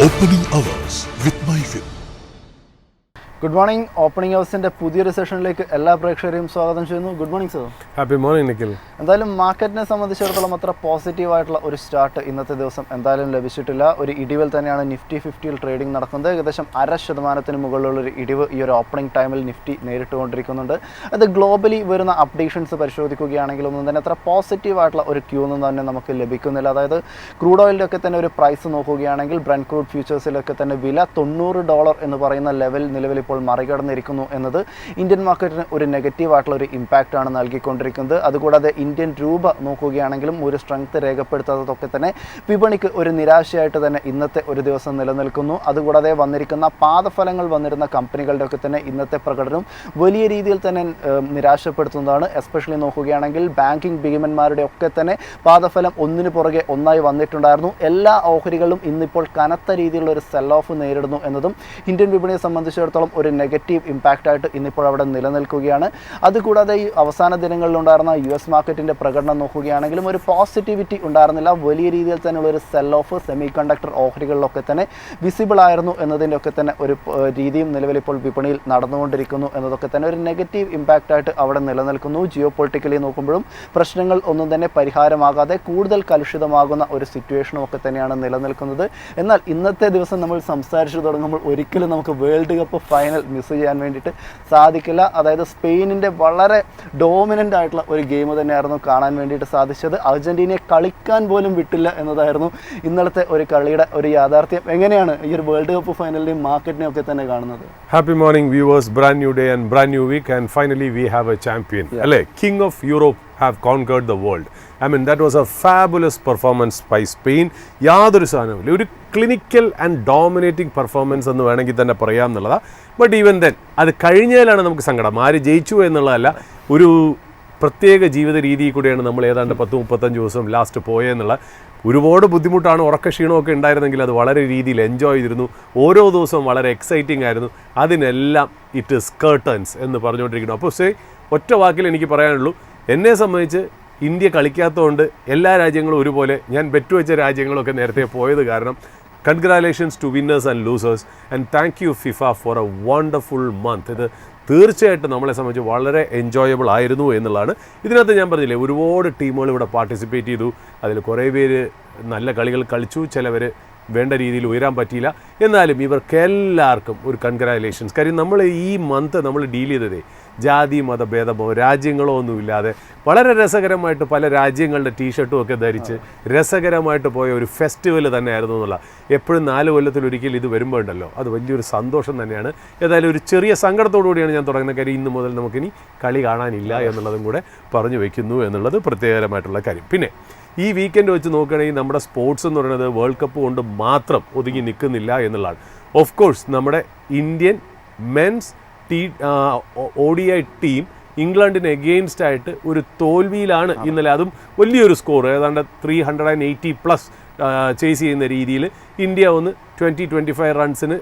Opening Hours with MyFin. Good morning. Opening ഹൗസിൻ്റെ പുതിയൊരു സെഷനിലേക്ക് എല്ലാ പ്രേക്ഷകരെയും സ്വാഗതം ചെയ്യുന്നു. Good morning sir. Happy morning Nikhil. എന്തായാലും മാർക്കറ്റിനെ സംബന്ധിച്ചിടത്തോളം അത്ര പോസിറ്റീവായിട്ടുള്ള ഒരു സ്റ്റാർട്ട് ഇന്നത്തെ ദിവസം എന്തായാലും ലഭിച്ചിട്ടില്ല. ഒരു ഇടിവിൽ തന്നെയാണ് നിഫ്റ്റി 50ൽ ട്രേഡിംഗ് നടക്കുന്നത്. ഏകദേശം 0.5% മുകളിലുള്ളൊരു ഇടിവ് ഈ ഒരു ഓപ്പണിംഗ് ടൈമിൽ നിഫ്റ്റി നേരിട്ടുകൊണ്ടിരിക്കുന്നുണ്ട്. അത് ഗ്ലോബലി വരുന്ന അപ്ഡേഷൻസ് പരിശോധിക്കുകയാണെങ്കിൽ ഒന്നും തന്നെ അത്ര പോസിറ്റീവായിട്ടുള്ള ഒരു ക്യൂ ഒന്നും തന്നെ നമുക്ക് ലഭിക്കുന്നില്ല. അതായത് ക്രൂഡ് ഓയിലിൻ്റെ ഒക്കെ തന്നെ ഒരു പ്രൈസ് നോക്കുകയാണെങ്കിൽ ബ്രന്റ് ക്രൂഡ് ഫ്യൂച്ചേഴ്സിലൊക്കെ തന്നെ വില $90 എന്ന് പറയുന്ന ലെവൽ നിലവിൽ ഇപ്പോൾ മറികടന്നിരിക്കുന്നു എന്നത് ഇന്ത്യൻ മാർക്കറ്റിന് ഒരു നെഗറ്റീവായിട്ടുള്ള ഒരു ഇമ്പാക്റ്റ് ആണ് നൽകിക്കൊണ്ടിരിക്കുന്നത്. അതുകൂടാതെ ഇന്ത്യൻ രൂപ നോക്കുകയാണെങ്കിലും ഒരു സ്ട്രെങ്ത് രേഖപ്പെടുത്താത്തതൊക്കെ തന്നെ വിപണിക്ക് ഒരു നിരാശയായിട്ട് തന്നെ ഇന്നത്തെ ഒരു ദിവസം നിലനിൽക്കുന്നു. അതുകൂടാതെ വന്നിരിക്കുന്ന പാദഫലങ്ങൾ വന്നിരുന്ന കമ്പനികളുടെ ഒക്കെ തന്നെ ഇന്നത്തെ പ്രകടനം വലിയ രീതിയിൽ തന്നെ നിരാശപ്പെടുത്തുന്നതാണ്. എസ്പെഷ്യലി നോക്കുകയാണെങ്കിൽ ബാങ്കിങ് ഭീമന്മാരുടെ ഒക്കെ തന്നെ പാദഫലം ഒന്നിനു പുറകെ ഒന്നായി വന്നിട്ടുണ്ടായിരുന്നു. എല്ലാ ഓഹരികളും ഇന്നിപ്പോൾ കനത്ത രീതിയിലുള്ള ഒരു സെൽ ഓഫ് നേരിടുന്നു എന്നതും ഇന്ത്യൻ വിപണിയെ സംബന്ധിച്ചിടത്തോളം ഒരു നെഗറ്റീവ് ഇമ്പാക്റ്റ് ആയിട്ട് ഇന്നിപ്പോൾ അവിടെ നിലനിൽക്കുകയാണ്. അതുകൂടാതെ ഈ അവസാന ദിനങ്ങളിലുണ്ടായിരുന്ന US മാർക്കറ്റിൻ്റെ പ്രകടനം നോക്കുകയാണെങ്കിലും ഒരു പോസിറ്റിവിറ്റി ഉണ്ടായിരുന്നില്ല. വലിയ രീതിയിൽ തന്നെയുള്ള ഒരു സെൽ ഓഫ് സെമി കണ്ടക്ടർ ഓഹരികളിലൊക്കെ തന്നെ വിസിബിൾ ആയിരുന്നു എന്നതിൻ്റെ ഒക്കെ തന്നെ ഒരു രീതിയും നിലവിലിപ്പോൾ വിപണിയിൽ നടന്നുകൊണ്ടിരിക്കുന്നു എന്നതൊക്കെ തന്നെ ഒരു നെഗറ്റീവ് ഇമ്പാക്റ്റ് ആയിട്ട് അവിടെ നിലനിൽക്കുന്നു. ജിയോ പൊളിറ്റിക്കലി നോക്കുമ്പോഴും പ്രശ്നങ്ങൾ ഒന്നും തന്നെ പരിഹാരമാകാതെ കൂടുതൽ കലുഷിതമാകുന്ന ഒരു സിറ്റുവേഷനും ഒക്കെ തന്നെയാണ് നിലനിൽക്കുന്നത്. എന്നാൽ ഇന്നത്തെ ദിവസം നമ്മൾ സംസാരിച്ചു തുടങ്ങുമ്പോൾ ഒരിക്കലും നമുക്ക് വേൾഡ് കപ്പ് ഫൈനൽ മിസ് ചെയ്യാൻ വേണ്ടിയിട്ട് സാധിക്കില്ല. അതായത് സ്പെയിനിൻ്റെ വളരെ ഡോമിനൻ്റ് ആയിട്ടുള്ള ഒരു ഗെയിം തന്നെയായിരുന്നു കാണാൻ വേണ്ടിയിട്ട് സാധിച്ചത്. അർജൻറ്റീനയെ കളിക്കാൻ പോലും വിട്ടില്ല എന്നതായിരുന്നു ഇന്നലത്തെ ഒരു കളിയുടെ ഒരു യാഥാർത്ഥ്യം. എങ്ങനെയാണ് ഈ ഒരു വേൾഡ് കപ്പ് ഫൈനലിനെയും മാർക്കറ്റിനെയും ഒക്കെ തന്നെ കാണുന്നത്? Happy morning viewers. Brand new day and brand new week and finally we have a champion. അല്ലേ, king of Europe have conquered the world. I mean, that was a fabulous performance by Spain. യാതൊരു സാധനമില്ല, ഒരു clinical and dominating performance എന്ന് വേണമെങ്കിൽ തന്നെ പറയാം എന്നുള്ളതാണ്. But even then അത് കഴിഞ്ഞാലാണ് നമുക്ക് സങ്കടം. ആര് ജയിച്ചു എന്നുള്ളതല്ല, ഒരു പ്രത്യേക ജീവിത രീതിയിൽ കൂടെയാണ് നമ്മൾ ഏതാണ്ട് 10-35 ദിവസം ലാസ്റ്റ് പോയെന്നുള്ള ഒരുപാട് ബുദ്ധിമുട്ടാണ്. ഉറക്കക്ഷീണമൊക്കെ ഉണ്ടായിരുന്നെങ്കിൽ അത് വളരെ രീതിയിൽ എൻജോയ് ചെയ്തിരുന്നു. ഓരോ ദിവസവും വളരെ എക്സൈറ്റിംഗ് ആയിരുന്നു. അതിനെല്ലാം ഇറ്റ് ഇസ് കർട്ടൻസ് എന്ന് പറഞ്ഞുകൊണ്ടിരിക്കുന്നു. അപ്പോൾ ഒറ്റ വാക്കിൽ എനിക്ക് പറയാനുള്ളൂ, എന്നെ സംബന്ധിച്ച് ഇന്ത്യ കളിക്കാത്തതുകൊണ്ട് എല്ലാ രാജ്യങ്ങളും ഒരുപോലെ, ഞാൻ ബെറ്റ് വെച്ച രാജ്യങ്ങളൊക്കെ നേരത്തെ പോയത് കാരണം congratulations to winners and losers and thank you FIFA for a wonderful month. ഇത് തീർച്ചയായിട്ടും നമ്മളെ സംബന്ധിച്ച് വളരെ എൻജോയബിൾ ആയിരുന്നു എന്നുള്ളതാണ്. ഇതിനകത്ത് ഞാൻ പറഞ്ഞില്ലേ, ഒരുപാട് ടീമുകൾ ഇവിടെ പാർട്ടിസിപ്പേറ്റ് ചെയ്തു. അതിൽ കുറേ പേര് നല്ല കളികൾ കളിച്ചു, ചിലവർ വേണ്ട രീതിയിൽ ഉയരാൻ പറ്റിയില്ല. എന്നാലും ഇവർക്കെല്ലാവർക്കും ഒരു കൺഗ്രാലേഷൻസ്. കാര്യം നമ്മൾ ഈ മന്ത് നമ്മൾ ഡീൽ ചെയ്തതേ ജാതി മതഭേദമോ രാജ്യങ്ങളോ ഒന്നുമില്ലാതെ വളരെ രസകരമായിട്ട് പല രാജ്യങ്ങളുടെ ടീഷർട്ടും ഒക്കെ ധരിച്ച് രസകരമായിട്ട് പോയ ഒരു ഫെസ്റ്റിവൽ തന്നെയായിരുന്നു എന്നുള്ള. എപ്പോഴും 4 കൊല്ലത്തിലൊരിക്കൽ ഇത് വരുമ്പോൾ ഉണ്ടല്ലോ, അത് വലിയൊരു സന്തോഷം തന്നെയാണ്. ഏതായാലും ഒരു ചെറിയ സങ്കടത്തോടു കൂടിയാണ് ഞാൻ തുടങ്ങുന്ന കാര്യം. ഇന്ന് മുതൽ നമുക്കിനി കളി കാണാനില്ല എന്നുള്ളതും കൂടെ പറഞ്ഞു വയ്ക്കുന്നു എന്നുള്ളത് പ്രത്യേകമായിട്ടുള്ള കാര്യം. പിന്നെ ഈ വീക്കെൻഡ് വെച്ച് നോക്കുകയാണെങ്കിൽ നമ്മുടെ സ്പോർട്സ് എന്ന് പറയുന്നത് വേൾഡ് കപ്പ് കൊണ്ട് മാത്രം ഒതുങ്ങി നിൽക്കുന്നില്ല എന്നുള്ളതാണ്. ഓഫ് കോഴ്സ് നമ്മുടെ ഇന്ത്യൻ മെൻസ് ODI ടീം ഇംഗ്ലണ്ടിന് എഗെയിൻസ്റ്റ് ആയിട്ട് ഒരു തോൽവിയിലാണ് ഇന്നലെ. അതും വലിയൊരു സ്കോർ, ഏതാണ്ട് 380+ ചേസ് ചെയ്യുന്ന രീതിയിൽ ഇന്ത്യ ഒന്ന് 20-25 റൺസിന്,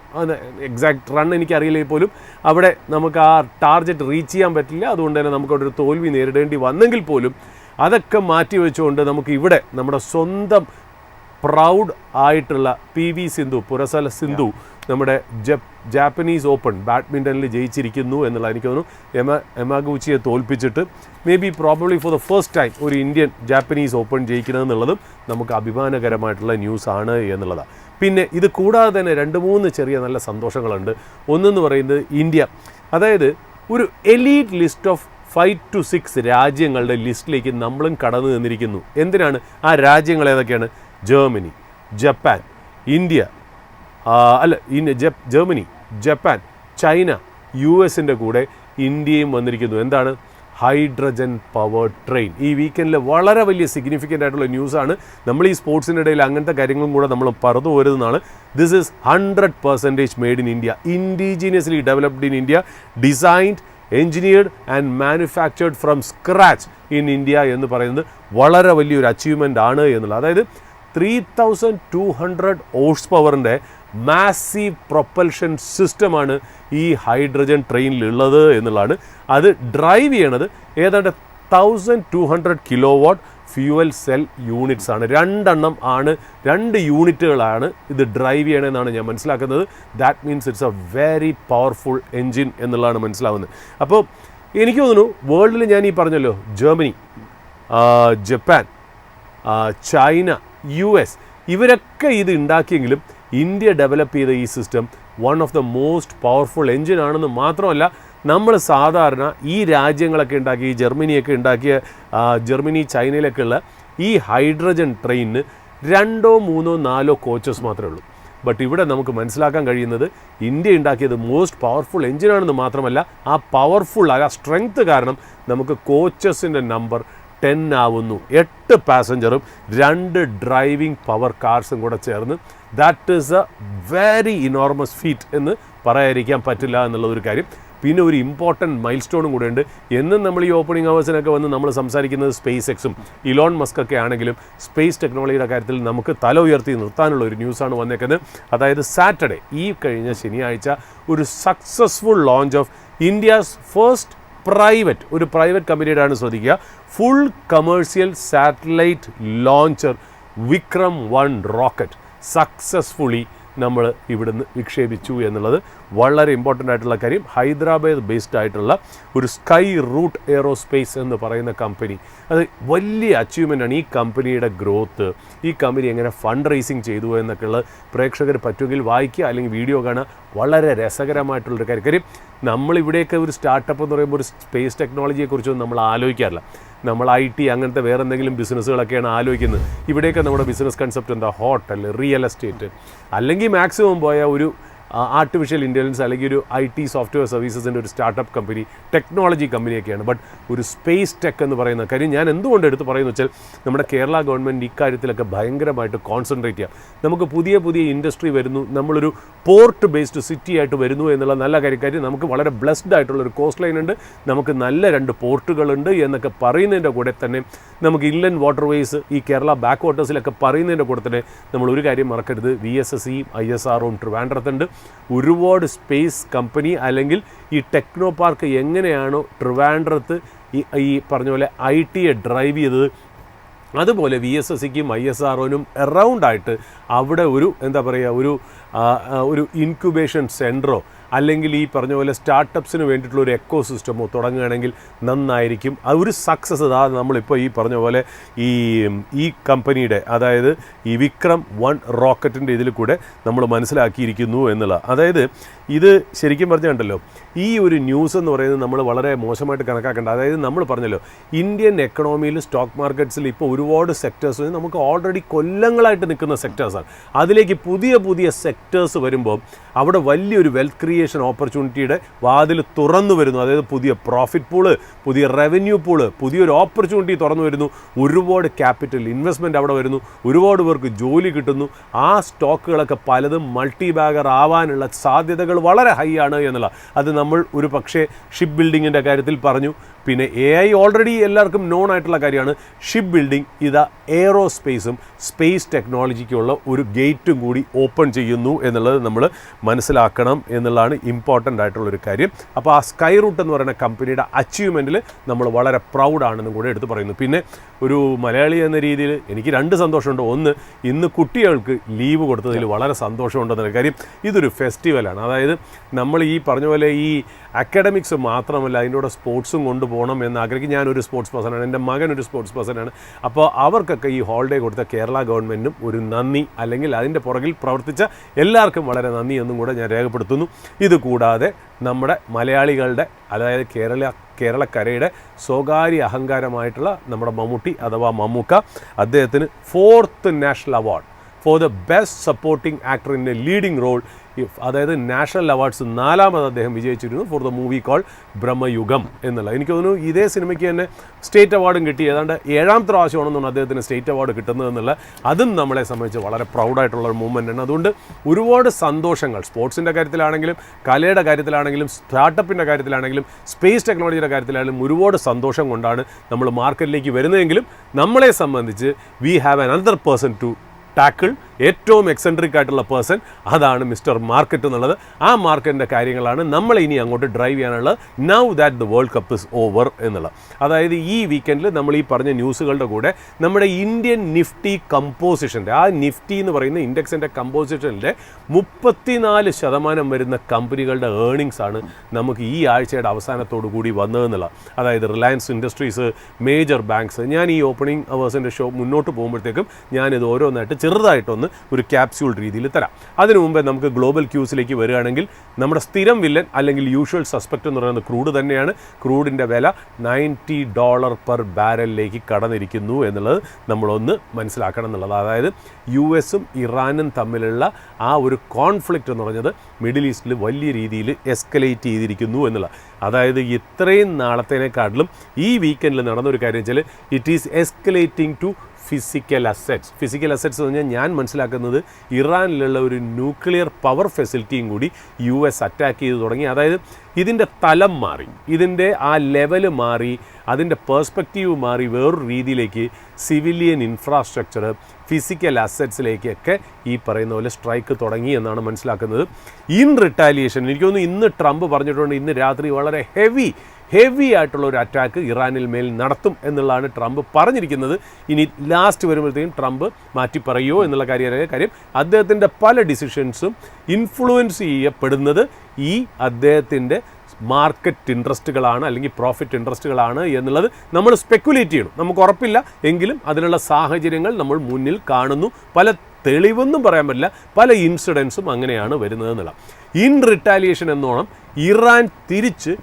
എക്സാക്ട് റൺ എനിക്കറിയില്ലെങ്കിൽ പോലും അവിടെ നമുക്ക് ആ ടാർഗറ്റ് റീച്ച് ചെയ്യാൻ പറ്റില്ല. അതുകൊണ്ട് തന്നെ നമുക്കവിടെ ഒരു തോൽവി നേരിടേണ്ടി വന്നെങ്കിൽ പോലും അതൊക്കെ മാറ്റി വെച്ചുകൊണ്ട് നമുക്ക് ഇവിടെ നമ്മുടെ സ്വന്തം പ്രൗഡ് ആയിട്ടുള്ള PV സിന്ധു, പുരസല സിന്ധു നമ്മുടെ ജാപ്പനീസ് ഓപ്പൺ ബാഡ്മിൻ്റണിൽ ജയിച്ചിരിക്കുന്നു എന്നുള്ള. എനിക്ക് തോന്നുന്നു യമാഗൂച്ചിയെ തോൽപ്പിച്ചിട്ട് probably for the first time ഒരു ഇന്ത്യൻ ജാപ്പനീസ് ഓപ്പൺ ജയിക്കുന്നതെന്നുള്ളതും നമുക്ക് അഭിമാനകരമായിട്ടുള്ള ന്യൂസാണ് എന്നുള്ളതാണ്. പിന്നെ ഇത് കൂടാതെ തന്നെ 2-3 ചെറിയ നല്ല സന്തോഷങ്ങളുണ്ട്. ഒന്നെന്ന് പറയുന്നത് ഇന്ത്യ, അതായത് ഒരു എലീറ്റ് ലിസ്റ്റ് ഓഫ് 5 to 6 രാജ്യങ്ങളുടെ ലിസ്റ്റിലേക്ക് നമ്മളും കടന്നു നിന്നിരിക്കുന്നു. എന്തിനാണ്? ആ രാജ്യങ്ങൾ ഏതൊക്കെയാണ്? Germany, Japan, India, Germany, Japan, China, US കൂടെ ഇന്ത്യയും വന്നിരിക്കുന്നു. എന്താണ്? Hydrogen power train. ഈ വീക്കെൻഡിൽ വളരെ വലിയ സിഗ്നിഫിക്കൻ്റ് ആയിട്ടുള്ള ന്യൂസാണ്. നമ്മൾ ഈ സ്പോർട്സിൻ്റെ ഇടയിൽ അങ്ങനത്തെ കാര്യങ്ങളും കൂടെ നമ്മൾ പറഞ്ഞു പോരുന്നതാണ്. This is 100% made in India, indigenously developed in India, designed, engineered and manufactured from scratch in India എന്ന് പറയുന്നത് വളരെ വലിയൊരു അച്ചീവ്മെൻ്റ് ആണ് എന്നുള്ളത്. അതായത് 3200 ഹോഴ്സ് പവറിൻ്റെ മാസീവ് പ്രൊപ്പൽഷൻ സിസ്റ്റമാണ് ഈ ഹൈഡ്രജൻ ട്രെയിനിലുള്ളത് എന്നുള്ളതാണ്. അത് ഡ്രൈവ് ചെയ്യണത് ഏതാണ്ട് 1200 kilo watt fuel cell units ആണ്. 2 ആണ്, 2 യൂണിറ്റുകളാണ് ഇത് ഡ്രൈവ് ചെയ്യണമെന്നാണ് ഞാൻ മനസ്സിലാക്കുന്നത്. That means it's A very powerful engine എന്നുള്ളതാണ് മനസ്സിലാവുന്നത്. അപ്പോൾ എനിക്ക് തോന്നുന്നു വേൾഡിൽ ഞാൻ ഈ പറഞ്ഞല്ലോ, ജർമ്മനി, ജപ്പാൻ, ചൈന, US ഇവരൊക്കെ ഇത് ഉണ്ടാക്കിയെങ്കിലും ഇന്ത്യ ഡെവലപ്പ് ചെയ്ത ഈ system one of the most powerful engine ആണെന്ന് മാത്രമല്ല, നമ്മൾ സാധാരണ ഈ രാജ്യങ്ങളൊക്കെ ഉണ്ടാക്കിയ, ഈ ജർമ്മനിയൊക്കെ ഉണ്ടാക്കിയ, ജർമ്മനി, ചൈനയിലൊക്കെ ഉള്ള ഈ ഹൈഡ്രജൻ ട്രെയിനിന് 2, 3, 4 കോച്ചസ് മാത്രമേ ഉള്ളൂ. ബട്ട് ഇവിടെ നമുക്ക് മനസ്സിലാക്കാൻ കഴിയുന്നത് ഇന്ത്യ ഉണ്ടാക്കിയത് മോസ്റ്റ് പവർഫുൾ എൻജിനാണെന്ന് മാത്രമല്ല, ആ പവർഫുൾ ആ സ്ട്രെങ്ത് കാരണം നമുക്ക് കോച്ചസിൻ്റെ നമ്പർ 10 ആവുന്നു. 8 പാസഞ്ചറും 2 ഡ്രൈവിംഗ് പവർ കാർസും കൂടെ ചേർന്ന് that is A very enormous feet എന്ന് പറയാതിരിക്കാൻ പറ്റില്ല എന്നുള്ളൊരു കാര്യം. പിന്നെ ഒരു ഇമ്പോർട്ടൻറ്റ് മൈൽ സ്റ്റോണും കൂടെ ഉണ്ട്. എന്നും നമ്മൾ ഈ ഓപ്പണിംഗ് അവേഴ്സിനൊക്കെ വന്ന് നമ്മൾ സംസാരിക്കുന്നത് സ്പേസ് എക്സും ഇലോൺ മസ്കൊക്കെ ആണെങ്കിലും സ്പേസ് ടെക്നോളജിയുടെ കാര്യത്തിൽ നമുക്ക് തല ഉയർത്തി നിർത്താനുള്ള ഒരു ന്യൂസാണ് വന്നേക്കുന്നത്. അതായത് സാറ്റർഡേ, ഈ കഴിഞ്ഞ ശനിയാഴ്ച, ഒരു successful launch of India's first ഒരു പ്രൈവറ്റ് കമ്പനിയുടെയാണ്, ശ്രദ്ധിക്കുക, full commercial satellite launcher Vikram 1 rocket successfully നമ്മൾ ഇവിടുന്ന് വിക്ഷേപിച്ചു എന്നുള്ളത് വളരെ ഇമ്പോർട്ടൻ്റ് ആയിട്ടുള്ള കാര്യം. ഹൈദരാബാദ് ബേസ്ഡ് ആയിട്ടുള്ള ഒരു സ്കൈ റൂട്ട് എയറോസ്പേസ് എന്ന് പറയുന്ന കമ്പനി, അത് വലിയ അച്ചീവ്മെൻ്റാണ്. ഈ കമ്പനിയുടെ ഗ്രോത്ത്, ഈ കമ്പനി എങ്ങനെ ഫണ്ട് റേസിങ് ചെയ്തു എന്നൊക്കെയുള്ള പ്രേക്ഷകർ പറ്റുമെങ്കിൽ വായിക്കുക, അല്ലെങ്കിൽ വീഡിയോ കാണുക. വളരെ രസകരമായിട്ടുള്ളൊരു കാര്യം. നമ്മളിവിടെയൊക്കെ ഒരു സ്റ്റാർട്ടപ്പ് എന്ന് പറയുമ്പോൾ ഒരു സ്പേസ് ടെക്നോളജിയെക്കുറിച്ചൊന്നും നമ്മൾ ആലോചിക്കാറില്ല. നമ്മൾ IT അങ്ങനത്തെ വേറെ എന്തെങ്കിലും ബിസിനസ്സുകളൊക്കെയാണ് ആലോചിക്കുന്നത്. ഇവിടെയൊക്കെ നമ്മുടെ ബിസിനസ് കൺസെപ്റ്റ് എന്താ? ഹോട്ടൽ, റിയൽ എസ്റ്റേറ്റ്, അല്ലെങ്കിൽ മാക്സിമം പോയ ഒരു ആർട്ടിഫിഷ്യൽ ഇൻ്റലിജൻസ് അല്ലെങ്കിൽ ഒരു IT സോഫ്റ്റ്വെയർ സർവീസസിൻ്റെ ഒരു സ്റ്റാർട്ടപ്പ് കമ്പനി, ടെക്നോളജി കമ്പനിയൊക്കെയാണ്. ബട്ട് ഒരു സ്പേസ് ടെക് എന്ന് പറയുന്ന കാര്യം ഞാൻ എന്തുകൊണ്ട് എടുത്ത് പറയുന്നു വെച്ചാൽ, നമ്മുടെ കേരള ഗവൺമെൻറ് ഇക്കാര്യത്തിലൊക്കെ ഭയങ്കരമായിട്ട് കോൺസെൻട്രേറ്റ് ചെയ്യാം. നമുക്ക് പുതിയ പുതിയ ഇൻഡസ്ട്രി വരുന്നു, നമ്മളൊരു പോർട്ട് ബേസ്ഡ് സിറ്റി ആയിട്ട് വരുന്നു എന്നുള്ള നല്ല കാര്യം. നമുക്ക് വളരെ ബ്ലെസ്ഡ് ആയിട്ടുള്ളൊരു കോസ്റ്റ് ലൈൻ ഉണ്ട്, നമുക്ക് നല്ല 2 പോർട്ടുകളുണ്ട് എന്നൊക്കെ പറയുന്നതിൻ്റെ കൂടെ തന്നെ നമുക്ക് ഇൻലൻഡ് വാട്ടർവേസ്, ഈ കേരള ബാക്ക് വാട്ടേഴ്സിലൊക്കെ പറയുന്നതിൻ്റെ കൂടെ തന്നെ നമ്മൾ ഒരു കാര്യം മറക്കരുത്, VSSEയും ISROയും ട്രിവാൻഡ്രത്തുണ്ട്. ഒരുപാട് സ്പേസ് കമ്പനി അല്ലെങ്കിൽ ഈ ടെക്നോ പാർക്ക് എങ്ങനെയാണോ ട്രിവാൻഡ്രത്ത് ഈ പറഞ്ഞ പോലെ IT ഡ്രൈവ് ചെയ്തത്, അതുപോലെ VSSEക്കും ISROനും അറൗണ്ടായിട്ട് അവിടെ ഒരു എന്താ പറയുക, ഒരു ഇൻക്യുബേഷൻ സെൻറ്ററോ അല്ലെങ്കിൽ ഈ പറഞ്ഞ പോലെ സ്റ്റാർട്ടപ്സിന് വേണ്ടിയിട്ടുള്ള ഒരു എക്കോ സിസ്റ്റമോ തുടങ്ങുകയാണെങ്കിൽ നന്നായിരിക്കും. ആ ഒരു സക്സസ് നമ്മളിപ്പോൾ ഈ പറഞ്ഞ പോലെ ഈ കമ്പനിയുടെ, അതായത് ഈ വിക്രം 1 റോക്കറ്റിൻ്റെ ഇതിൽ കൂടെ നമ്മൾ മനസ്സിലാക്കിയിരിക്കുന്നു എന്നുള്ള. അതായത് ഇത് ശരിക്കും പറഞ്ഞുണ്ടല്ലോ, ഈ ഒരു ന്യൂസ് എന്ന് പറയുന്നത് നമ്മൾ വളരെ മോശമായിട്ട് കണക്കാക്കേണ്ട. അതായത് നമ്മൾ പറഞ്ഞല്ലോ, ഇന്ത്യൻ എക്കണോമിയിൽ സ്റ്റോക്ക് മാർക്കറ്റ്സിൽ ഇപ്പോൾ ഒരുപാട് സെക്ടേഴ്സ് നമുക്ക് ഓൾറെഡി കൊല്ലങ്ങളായിട്ട് നിൽക്കുന്ന സെക്ടേഴ്സാണ്. അതിലേക്ക് പുതിയ പുതിയ സെക്ടേഴ്സ് വരുമ്പോൾ അവിടെ വലിയൊരു വെൽത്ത് ക്രിയേഷൻ ഓപ്പർച്യൂണിറ്റിയുടെ വാതിൽ തുറന്നു വരുന്നു. അതായത് പുതിയ പ്രോഫിറ്റ് പൂള്, പുതിയ റവന്യൂ പൂള്, പുതിയൊരു ഓപ്പർച്യൂണിറ്റി തുറന്നു വരുന്നു. ഒരുപാട് ക്യാപിറ്റൽ ഇൻവെസ്റ്റ്മെൻറ്റ് അവിടെ വരുന്നു, ഒരുപാട് പേർക്ക് ജോലി കിട്ടുന്നു. ആ സ്റ്റോക്കുകളൊക്കെ പലതും മൾട്ടി ബാഗർ ആവാനുള്ള സാധ്യതകൾ വളരെ ഹൈ ആണ് എന്നുള്ള. അത് നമ്മൾ ഒരു പക്ഷേ ഷിപ്പ് ബിൽഡിങ്ങിൻ്റെ കാര്യത്തിൽ പറഞ്ഞു. പിന്നെ AI ഓൾറെഡി എല്ലാവർക്കും നോൺ ആയിട്ടുള്ള കാര്യമാണ്. ഷിപ്പ് ബിൽഡിംഗ് ഇതാ എയറോസ്പേസും സ്പേസ് ടെക്നോളജിക്കുള്ള ഒരു ഗേറ്റും കൂടി ഓപ്പൺ ചെയ്യുന്നു എന്നുള്ളത് നമ്മൾ മനസ്സിലാക്കണം എന്നുള്ളതാണ് ഇമ്പോർട്ടൻ്റ് ആയിട്ടുള്ളൊരു കാര്യം. അപ്പോൾ ആ സ്കൈ റൂട്ട് എന്ന് പറയുന്ന കമ്പനിയുടെ അച്ചീവ്മെൻറ്റിൽ നമ്മൾ വളരെ പ്രൗഡാണെന്നും കൂടെ എടുത്ത് പറയുന്നു. പിന്നെ ഒരു മലയാളി എന്ന രീതിയിൽ എനിക്ക് 2 സന്തോഷമുണ്ട്. ഒന്ന്, ഇന്ന് കുട്ടികൾക്ക് ലീവ് കൊടുത്തതിൽ വളരെ സന്തോഷമുണ്ടെന്നുള്ള കാര്യം. ഇതൊരു ഫെസ്റ്റിവലാണ്. അതായത് നമ്മൾ ഈ പറഞ്ഞ പോലെ ഈ അക്കാഡമിക്സ് മാത്രമല്ല, അതിൻ്റെ കൂടെ സ്പോർട്സും കൊണ്ടുപോകണം എന്ന് ആഗ്രഹിക്കും. ഞാനൊരു സ്പോർട്സ് പേഴ്സണാണ്, എൻ്റെ മകൻ ഒരു സ്പോർട്സ് പേഴ്സണാണ്. അപ്പോൾ അവർക്കൊക്കെ ഈ ഹോളിഡേ കൊടുത്ത കേരള ഗവൺമെൻറ്റിനും ഒരു നന്ദി, അല്ലെങ്കിൽ അതിൻ്റെ പുറകിൽ പ്രവർത്തിച്ച എല്ലാവർക്കും വളരെ നന്ദി എന്നും കൂടെ ഞാൻ രേഖപ്പെടുത്തുന്നു. ഇതുകൂടാതെ നമ്മുടെ മലയാളികളുടെ, അതായത് കേരളക്കരയുടെ സ്വകാര്യ അഹങ്കാരമായിട്ടുള്ള നമ്മുടെ മമ്മൂട്ടി അഥവാ മമ്മൂക്ക, അദ്ദേഹത്തിന് 4th national award for the best supporting actor in a leading role, അതായത് നാഷണൽ അവാർഡ്സ് 4ാമത് അദ്ദേഹം വിജയിച്ചിരുന്നു for the movie call Bramayugam എന്നുള്ള. എനിക്ക് തോന്നുന്നു ഇതേ സിനിമയ്ക്ക് തന്നെ സ്റ്റേറ്റ് അവാർഡും കിട്ടി. ഏതാണ്ട് 7ാമത്തെ പ്രാവശ്യമാണെന്നാണ് അദ്ദേഹത്തിന് സ്റ്റേറ്റ് അവാർഡ് കിട്ടുന്നതെന്നുള്ള. അതും നമ്മളെ സംബന്ധിച്ച് വളരെ പ്രൗഡായിട്ടുള്ള ഒരു മൂവ്മെൻറ്റാണ്. അതുകൊണ്ട് ഒരുപാട് സന്തോഷങ്ങൾ സ്പോർട്സിൻ്റെ കാര്യത്തിലാണെങ്കിലും, കലയുടെ കാര്യത്തിലാണെങ്കിലും, സ്റ്റാർട്ടപ്പിൻ്റെ കാര്യത്തിലാണെങ്കിലും, സ്പേസ് ടെക്നോളജിയുടെ കാര്യത്തിലാണെങ്കിലും ഒരുപാട് സന്തോഷം കൊണ്ടാണ് നമ്മൾ മാർക്കറ്റിലേക്ക് വരുന്നതെങ്കിലും നമ്മളെ സംബന്ധിച്ച് we have another person to tackle ഏറ്റവും എക്സെൻട്രിക് ആയിട്ടുള്ള പേഴ്സൺ അതാണ് മിസ്റ്റർ മാർക്കറ്റ് എന്നുള്ളത്. ആ മാർക്കറ്റിൻ്റെ കാര്യങ്ങളാണ് നമ്മൾ ഇനി അങ്ങോട്ട് ഡ്രൈവ് ചെയ്യാനുള്ളത്. Now that the world cup is over എന്നുള്ളത്. അതായത് ഈ വീക്കെൻഡിൽ നമ്മൾ ഈ പറഞ്ഞ ന്യൂസുകളുടെ കൂടെ നമ്മുടെ ഇന്ത്യൻ നിഫ്റ്റി കമ്പോസിഷൻ്റെ, ആ നിഫ്റ്റി എന്ന് പറയുന്ന ഇൻഡെക്സിൻ്റെ കമ്പോസിഷനിലെ 34% വരുന്ന കമ്പനികളുടെ ഏർണിങ്സ് ആണ് നമുക്ക് ഈ ആഴ്ചയുടെ അവസാനത്തോടു കൂടി വന്നതെന്നുള്ളത്. അതായത് റിലയൻസ് ഇൻഡസ്ട്രീസ്, മേജർ ബാങ്ക്സ്. ഞാൻ ഈ ഓപ്പണിംഗ് അവേഴ്സിൻ്റെ ഷോ മുന്നോട്ട് പോകുമ്പോഴത്തേക്കും ഞാനിത് ഓരോന്നായിട്ട് ചെറുതായിട്ടൊന്ന് ഒരു ക്യാപ്സ്യൂൾ രീതിയിൽ തരാം. അതിനു മുമ്പേ നമുക്ക് ഗ്ലോബൽ ക്യൂസിലേക്ക് വരികയാണെങ്കിൽ നമ്മുടെ സ്ഥിരം വില്ലൻ അല്ലെങ്കിൽ യൂഷ്വൽ സസ്പെക്റ്റ് എന്ന് പറയുന്നത് ക്രൂഡ് തന്നെയാണ്. ക്രൂഡിൻ്റെ വില $90 പെർ ബാരലിലേക്ക് കടന്നിരിക്കുന്നു എന്നുള്ളത് നമ്മളൊന്ന് മനസ്സിലാക്കണം എന്നുള്ളത്. അതായത് US-ഉം ഇറാനും തമ്മിലുള്ള ആ ഒരു കോൺഫ്ലിക്റ്റ് എന്ന് പറഞ്ഞത് മിഡിൽ ഈസ്റ്റിൽ വലിയ രീതിയിൽ എസ്കലേറ്റ് ചെയ്തിരിക്കുന്നു എന്നുള്ളത്. അതായത് ഇത്രയും നാളത്തേനെക്കാട്ടിലും ഈ വീക്കെൻഡിൽ നടന്നൊരു കാര്യം വെച്ചാൽ it is escalating to physical assets. Physical assets എന്ന് പറഞ്ഞാൽ ഞാൻ മനസ്സിലാക്കുന്നത് ഇറാനിലുള്ള ഒരു ന്യൂക്ലിയർ പവർ ഫെസിലിറ്റിയും കൂടി US അറ്റാക്ക് ചെയ്ത് തുടങ്ങി. അതായത് ഇതിൻ്റെ തലം മാറി, ഇതിൻ്റെ ആ ലെവല് മാറി, അതിൻ്റെ പേഴ്സ്പെക്റ്റീവ് മാറി വേറൊരു രീതിയിലേക്ക് സിവിലിയൻ ഇൻഫ്രാസ്ട്രക്ചർ, ഫിസിക്കൽ അസറ്റ്സിലേക്കൊക്കെ ഈ പറയുന്ന പോലെ സ്ട്രൈക്ക് തുടങ്ങി എന്നാണ് മനസ്സിലാക്കുന്നത്. ഇൻ റിട്ടാലിയേഷൻ എനിക്ക് തോന്നുന്നു ഇന്ന് ട്രംപ് പറഞ്ഞിട്ടുണ്ട് ഇന്ന് രാത്രി വളരെ ഹെവി ആയിട്ടുള്ള ഒരു അറ്റാക്ക് ഇറാനിൽ മേൽ നടത്തും എന്നുള്ളതാണ് ട്രംപ് പറഞ്ഞിരിക്കുന്നത്. ഇനി ലാസ്റ്റ് വരുമ്പോഴത്തേക്കും ട്രംപ് മാറ്റി പറയുമോ എന്നുള്ള കാര്യം അദ്ദേഹത്തിൻ്റെ പല ഡിസിഷൻസും ഇൻഫ്ലുവൻസ് ചെയ്യപ്പെടുന്നത് ഈ അദ്ദേഹത്തിൻ്റെ മാർക്കറ്റ് ഇൻട്രസ്റ്റുകളാണ് അല്ലെങ്കിൽ പ്രോഫിറ്റ് ഇൻട്രസ്റ്റുകളാണ് എന്നുള്ളത് നമ്മൾ സ്പെക്കുലേറ്റ് ചെയ്യണം. നമുക്ക് ഉറപ്പില്ല, എങ്കിലും അതിനുള്ള സാഹചര്യങ്ങൾ നമ്മൾ മുന്നിൽ കാണുന്നു. പല തെളിവൊന്നും പറയാൻ പറ്റില്ല, പല ഇൻസിഡൻസും അങ്ങനെയാണ് വരുന്നത് എന്നുള്ള. ഇൻ റിട്ടാലിയേഷൻ എന്നോണം ഇറാൻ തിരിച്ച്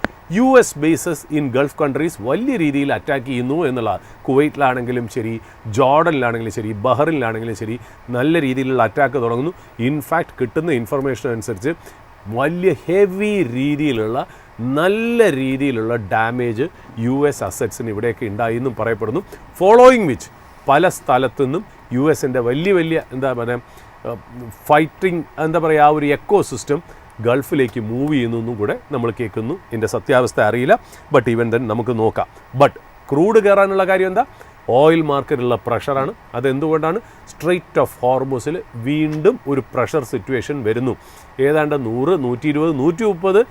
US bases in Gulf countries വലിയ രീതിയിൽ അറ്റാക്ക് ചെയ്യുന്നു എന്നുള്ളതാണ്. കുവൈറ്റിലാണെങ്കിലും ശരി, ജോർഡനിലാണെങ്കിലും ശരി, ബഹറിനിലാണെങ്കിലും ശരി നല്ല രീതിയിലുള്ള അറ്റാക്ക് തുടങ്ങുന്നു. ഇൻഫാക്റ്റ് കിട്ടുന്ന ഇൻഫർമേഷൻ അനുസരിച്ച് വലിയ ഹെവി രീതിയിലുള്ള നല്ല രീതിയിലുള്ള ഡാമേജ് US അസറ്റ്സിന് ഇവിടെയൊക്കെ ഉണ്ടായി എന്നും പറയപ്പെടുന്നു. ഫോളോയിങ് വിച്ച് പല സ്ഥലത്തുനിന്നും US-ൻ്റെ വലിയ എന്താ പറയുക ഫൈറ്റിംഗ് എന്താ പറയുക ആ ഒരു എക്കോ സിസ്റ്റം ഗൾഫിലേക്ക് മൂവ് ചെയ്യുന്നതെന്നും കൂടെ നമ്മൾ കേൾക്കുന്നു. ഇതിൻ്റെ സത്യാവസ്ഥ അറിയില്ല, ബട്ട് ഈവൻ ദെൻ നമുക്ക് നോക്കാം. ബട്ട് ക്രൂഡ് കയറാനുള്ള കാര്യം എന്താ? ഓയിൽ മാർക്കറ്റിലുള്ള പ്രഷറാണ്. അതെന്തുകൊണ്ടാണ്? സ്ട്രെയ്റ്റ് ഓഫ് ഹോർമൂസിൽ വീണ്ടും ഒരു പ്രഷർ സിറ്റുവേഷൻ വരുന്നു. ഏതാണ്ട് 100, 120, 130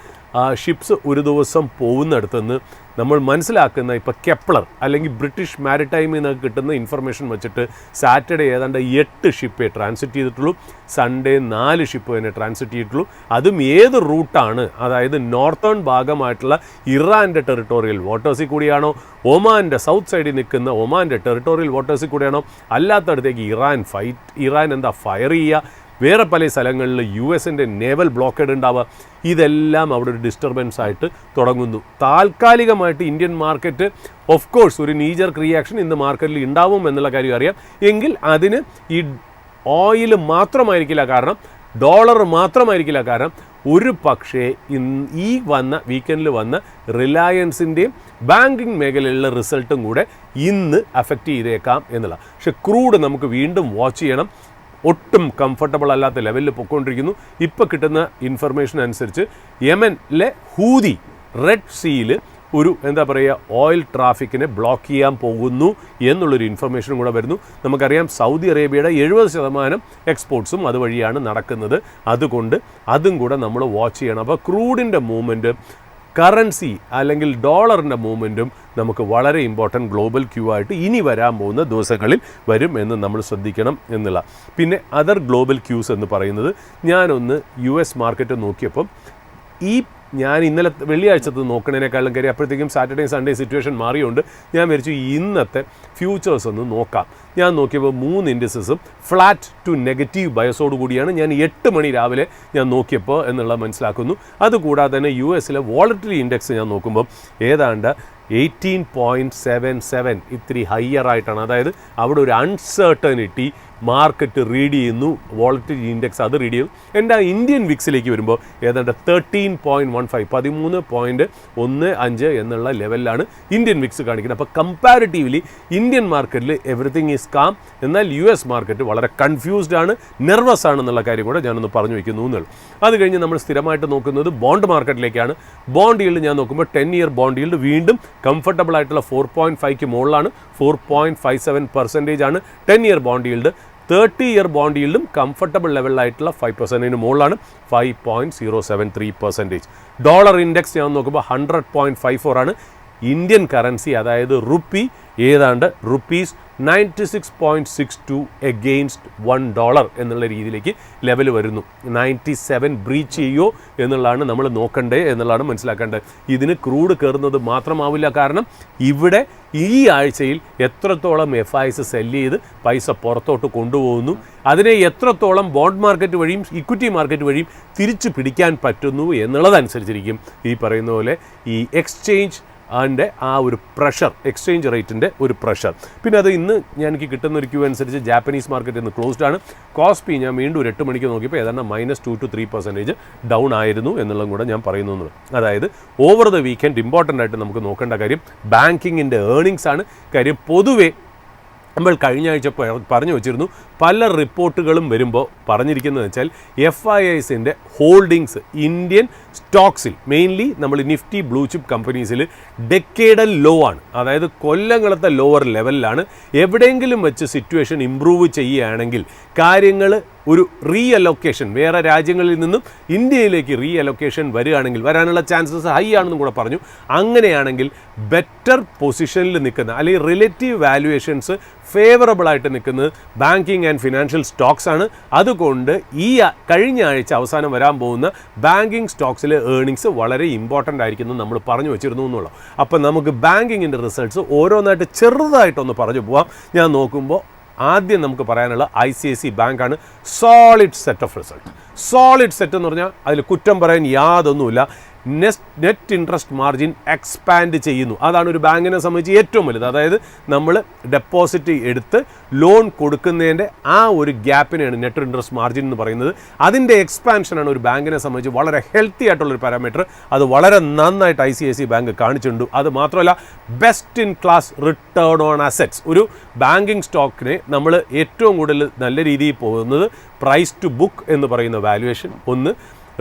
ഷിപ്സ് ഒരു ദിവസം പോകുന്നിടത്തുനിന്ന് നമ്മൾ മനസ്സിലാക്കുന്ന ഇപ്പോൾ കെപ്ലർ അല്ലെങ്കിൽ ബ്രിട്ടീഷ് മാരിടൈമിൽ നിന്ന് കിട്ടുന്ന ഇൻഫർമേഷൻ വെച്ചിട്ട് സാറ്റർഡേ ഏതാണ്ട് 8 ഷിപ്പേ ട്രാൻസിറ്റ് ചെയ്തിട്ടുള്ളൂ, സൺഡേ 4 ഷിപ്പ് തന്നെ ട്രാൻസിറ്റ് ചെയ്തിട്ടുള്ളൂ. അതും ഏത് റൂട്ടാണ്? അതായത് നോർത്തേൺ ഭാഗമായിട്ടുള്ള ഇറാൻ്റെ ടെറിട്ടോറിയൽ വാട്ടേഴ്സിൽ കൂടിയാണോ, ഒമാൻ്റെ സൗത്ത് സൈഡിൽ നിൽക്കുന്ന ഒമാൻ്റെ ടെറിട്ടോറിയൽ വാട്ടേഴ്സിൽ കൂടിയാണോ, അല്ലാത്തടത്തേക്ക് ഇറാൻ എന്താ ഫയർ ചെയ്യുക, വേറെ പല സ്ഥലങ്ങളിൽ US-ൻ്റെ നേവൽ ബ്ലോക്കേഡ് ഉണ്ടാവുക, ഇതെല്ലാം അവിടെ ഒരു ഡിസ്റ്റർബൻസ് ആയിട്ട് തുടങ്ങുന്നു. താൽക്കാലികമായിട്ട് ഇന്ത്യൻ മാർക്കറ്റ് ഓഫ് കോഴ്സ് ഒരു നീജർക്ക് റിയാക്ഷൻ ഇന്ന് മാർക്കറ്റിൽ ഉണ്ടാവും എന്നുള്ള കാര്യം അറിയാം. എങ്കിൽ അതിന് ഈ ഓയിൽ മാത്രമായിരിക്കില്ല കാരണം, ഡോളർ മാത്രമായിരിക്കില്ല കാരണം, ഒരു പക്ഷേ ഈ വന്ന വീക്കെൻഡിൽ വന്ന റിലയൻസിൻ്റെയും ബാങ്കിങ് മേഖലയിലുള്ള റിസൾട്ടും കൂടെ ഇന്ന് അഫക്റ്റ് ചെയ്തേക്കാം എന്നുള്ള. പക്ഷെ ക്രൂഡ് നമുക്ക് വീണ്ടും വാച്ച് ചെയ്യണം. ഒട്ടും കംഫർട്ടബിൾ അല്ലാത്ത ലെവലിൽ പൊയ്ക്കൊണ്ടിരിക്കുന്നു. ഇപ്പോൾ കിട്ടുന്ന ഇൻഫർമേഷൻ അനുസരിച്ച് യമനിലെ ഹൂതി റെഡ് സീയിൽ ഒരു എന്താ പറയുക ഓയിൽ ട്രാഫിക്കിനെ ബ്ലോക്ക് ചെയ്യാൻ പോകുന്നു എന്നുള്ളൊരു ഇൻഫർമേഷനും കൂടെ വരുന്നു. നമുക്കറിയാം സൗദി അറേബ്യയുടെ 70% എക്സ്പോർട്ട്സും അതുവഴിയാണ് നടക്കുന്നത്. അതുകൊണ്ട് അതും കൂടെ നമ്മൾ വാച്ച് ചെയ്യണം. അപ്പോൾ ക്രൂഡിൻ്റെ മൂവ്മെൻറ്റ്, കറൻസി അല്ലെങ്കിൽ ഡോളറിൻ്റെ മൂവ്മെൻറ്റും നമുക്ക് വളരെ ഇമ്പോർട്ടൻറ്റ് ഗ്ലോബൽ ക്യൂ ആയിട്ട് ഇനി വരാൻ പോകുന്ന ദിവസങ്ങളിൽ വരും എന്ന് നമ്മൾ ശ്രദ്ധിക്കണം എന്നുള്ള. പിന്നെ അതർ ഗ്ലോബൽ ക്യൂസ് എന്ന് പറയുന്നത് ഞാനൊന്ന് US മാർക്കറ്റ് നോക്കിയപ്പം ഞാൻ ഇന്നലെ വെള്ളിയാഴ്ചത്ത് നോക്കണേനേക്കാളും കാര്യം അപ്പോഴത്തേക്കും സാറ്റർഡേ സൺഡേ സിറ്റുവേഷൻ മാറിയുണ്ട്. ഞാൻ വിചാരിച്ചു ഇന്നത്തെ ഫ്യൂച്ചേഴ്സ് ഒന്ന് നോക്കാം. ഞാൻ നോക്കിയപ്പോൾ 3 ഇൻഡിസസും ഫ്ലാറ്റ് ടു നെഗറ്റീവ് ബയസോട് കൂടിയാണ് ഞാൻ 8 മണി രാവിലെ ഞാൻ നോക്കിയപ്പോൾ എന്നുള്ളത് മനസ്സിലാക്കുന്നു. അതുകൂടാതെ തന്നെ US-ലെ വോളറ്റിലിറ്റി ഇൻഡെക്സ് ഞാൻ നോക്കുമ്പോൾ ഏതാണ്ട് 18.77 ഇത്തിരി ഹയർ ആയിട്ടാണ്. അതായത് അവിടെ ഒരു അൺസർട്ടനിറ്റി മാർക്കറ്റ് റീഡ് ചെയ്യുന്നു, വോളറ്റിലിറ്റി ഇൻഡെക്സ് അത് റീഡ് ചെയ്യുന്നു. എൻ്റെ ഇന്ത്യൻ വിക്സിലേക്ക് വരുമ്പോൾ ഏതാണ്ട് 13.15 13.15 എന്നുള്ള ലെവലിലാണ് ഇന്ത്യൻ വിക്സ് കാണിക്കുന്നത്. അപ്പോൾ കമ്പാരിറ്റീവ്ലി ഇന്ത്യൻ മാർക്കറ്റിൽ എവറിത്തിങ് ഈസ് കാം, എന്നാൽ US മാർക്കറ്റ് വളരെ കൺഫ്യൂസ്ഡ് ആണ്, നെർവസ് ആണെന്നുള്ള കാര്യം കൂടെ ഞാനൊന്ന് പറഞ്ഞു വയ്ക്കുന്നു എന്നുള്ളൂ. അത് കഴിഞ്ഞ് നമ്മൾ സ്ഥിരമായിട്ട് നോക്കുന്നത് ബോണ്ട് മാർക്കറ്റിലേക്കാണ്. ബോണ്ട് ഈൽഡ് ഞാൻ നോക്കുമ്പോൾ 10 ഇയർ ബോണ്ട് ഈൽഡ് വീണ്ടും കംഫർട്ടബിൾ ആയിട്ടുള്ള 4.5ക്ക് മുകളിലാണ്, 4.57% ആണ് 10 year bond yield. 30-year bond yield കംഫർട്ടബിൾ ലെവലിലായിട്ടുള്ള 5%-ന് മുകളിലാണ് 5.073%. ഡോളർ ഇൻഡെക്സ് ഞാൻ നോക്കുമ്പോൾ 100.54 ആണ്. ഇന്ത്യൻ കറൻസി അതായത് റുപ്പി ഏതാണ്ട് റുപ്പീസ് 96.62 എഗെയിൻസ്റ്റ് $1 എന്നുള്ള രീതിയിലേക്ക് ലെവൽ വരുന്നു. 97 ബ്രീച്ച് ചെയ്യോ എന്നുള്ളതാണ് നമ്മൾ നോക്കണ്ടേ എന്നുള്ളതാണ് മനസ്സിലാക്കേണ്ടത്. ഇതിന് ക്രൂഡ് കയറുന്നത് മാത്രമാവില്ല, കാരണം ഇവിടെ ഈ ആഴ്ചയിൽ എത്രത്തോളം FIs സെല്ല് ചെയ്ത് പൈസ പുറത്തോട്ട് കൊണ്ടുപോകുന്നു, അതിനെ എത്രത്തോളം ബോണ്ട് മാർക്കറ്റ് വഴിയും ഇക്വിറ്റി മാർക്കറ്റ് വഴിയും തിരിച്ചു പിടിക്കാൻ പറ്റുന്നു എന്നുള്ളതനുസരിച്ചിരിക്കും ഈ പറയുന്ന പോലെ ഈ എക്സ്ചേഞ്ച് അതിൻ്റെ ആ ഒരു പ്രഷർ, എക്സ്ചേഞ്ച് റേറ്റിൻ്റെ ഒരു പ്രഷർ. പിന്നെ അത് ഇന്ന് എനിക്ക് കിട്ടുന്ന ഒരു ക്യൂ അനുസരിച്ച് ജാപ്പനീസ് മാർക്കറ്റ് ഇന്ന് ക്ലോസ്ഡ് ആണ്. കോസ്പി ഞാൻ വീണ്ടും ഒരു 8 മണിക്ക് നോക്കിയപ്പോൾ ഏതാണ്ട് -2 to 3% ഡൗൺ ആയിരുന്നു എന്നുള്ളതും കൂടെ ഞാൻ പറയുന്നു. അതായത് ഓവർ ദ വീക്കെൻഡ് ഇമ്പോർട്ടൻ്റ് ആയിട്ട് നമുക്ക് നോക്കേണ്ട കാര്യം ബാങ്കിങ്ങിൻ്റെ ഏർണിങ്സ് ആണ്. കാര്യം പൊതുവേ നമ്മൾ കഴിഞ്ഞ ആഴ്ച പറഞ്ഞു വച്ചിരുന്നു, പല റിപ്പോർട്ടുകളും വരുമ്പോൾ പറഞ്ഞിരിക്കുന്നത് വെച്ചാൽ FIIസിൻ്റെ ഹോൾഡിങ്സ് ഇന്ത്യൻ സ്റ്റോക്സിൽ മെയിൻലി നമ്മൾ നിഫ്റ്റി ബ്ലൂ ചിപ്പ് കമ്പനീസിൽ ഡെക്കേഡൽ ലോ ആണ്. അതായത് കൊല്ലങ്ങളത്തെ ലോവർ ലെവലിലാണ്. എവിടെയെങ്കിലും വെച്ച് സിറ്റുവേഷൻ ഇമ്പ്രൂവ് ചെയ്യുകയാണെങ്കിൽ കാര്യങ്ങൾ ഒരു റീഅലൊക്കേഷൻ വേറെ രാജ്യങ്ങളിൽ നിന്നും ഇന്ത്യയിലേക്ക് റീഅലൊക്കേഷൻ വരികയാണെങ്കിൽ വരാനുള്ള ചാൻസസ് ഹൈ ആണെന്നും കൂടെ പറഞ്ഞു. അങ്ങനെയാണെങ്കിൽ ബെറ്റർ പൊസിഷനിൽ നിൽക്കുന്ന അല്ലെങ്കിൽ റിലേറ്റീവ് വാല്യുവേഷൻസ് ഫേവറബിൾ ആയിട്ട് നിൽക്കുന്നത് ബാങ്കിങ് ആൻഡ് ഫിനാൻഷ്യൽ സ്റ്റോക്സ് ആണ്. അതുകൊണ്ട് ഈ കഴിഞ്ഞ ആഴ്ച അവസാനം വരാൻ പോകുന്ന ബാങ്കിങ് സ്റ്റോക്സിലെ ഏർണിങ്സ് വളരെ ഇമ്പോർട്ടൻ്റ് ആയിരിക്കുന്നു നമ്മൾ പറഞ്ഞു വെച്ചിരുന്നു എന്നുള്ളൂ. അപ്പോൾ നമുക്ക് ബാങ്കിങ്ങിൻ്റെ റിസൾട്ട്സ് ഓരോന്നായിട്ട് ചെറുതായിട്ടൊന്ന് പറഞ്ഞു പോവാം. ഞാൻ നോക്കുമ്പോൾ ആദ്യം നമുക്ക് പറയാനുള്ള ICICI ബാങ്കാണ്. Solid set of result. Solid set എന്ന് പറഞ്ഞാൽ അതിൽ കുറ്റം പറയാൻ യാതൊന്നുമില്ല. നെറ്റ് ഇൻട്രസ്റ്റ് മാർജിൻ എക്സ്പാൻഡ് ചെയ്യുന്നു. അതാണ് ഒരു ബാങ്കിനെ സംബന്ധിച്ച് ഏറ്റവും വലുത്. അതായത് നമ്മൾ ഡെപ്പോസിറ്റ് എടുത്ത് ലോൺ കൊടുക്കുന്നതിൻ്റെ ആ ഒരു ഗ്യാപ്പിനെയാണ് നെറ്റ് ഇൻട്രസ്റ്റ് മാർജിൻ എന്ന് പറയുന്നത്. അതിൻ്റെ എക്സ്പാൻഷനാണ് ഒരു ബാങ്കിനെ സംബന്ധിച്ച് വളരെ ഹെൽത്തി ആയിട്ടുള്ളൊരു പാരാമീറ്റർ. അത് വളരെ നന്നായിട്ട് ICICI ബാങ്ക് കാണിച്ചിട്ടുണ്ട്. അത് മാത്രമല്ല best in class return on assets. ഒരു ബാങ്കിങ് സ്റ്റോക്കിനെ നമ്മൾ ഏറ്റവും കൂടുതൽ നല്ല രീതിയിൽ പോകുന്നത് പ്രൈസ് ടു ബുക്ക് എന്ന് പറയുന്ന വാല്യുവേഷൻ ഒന്ന്,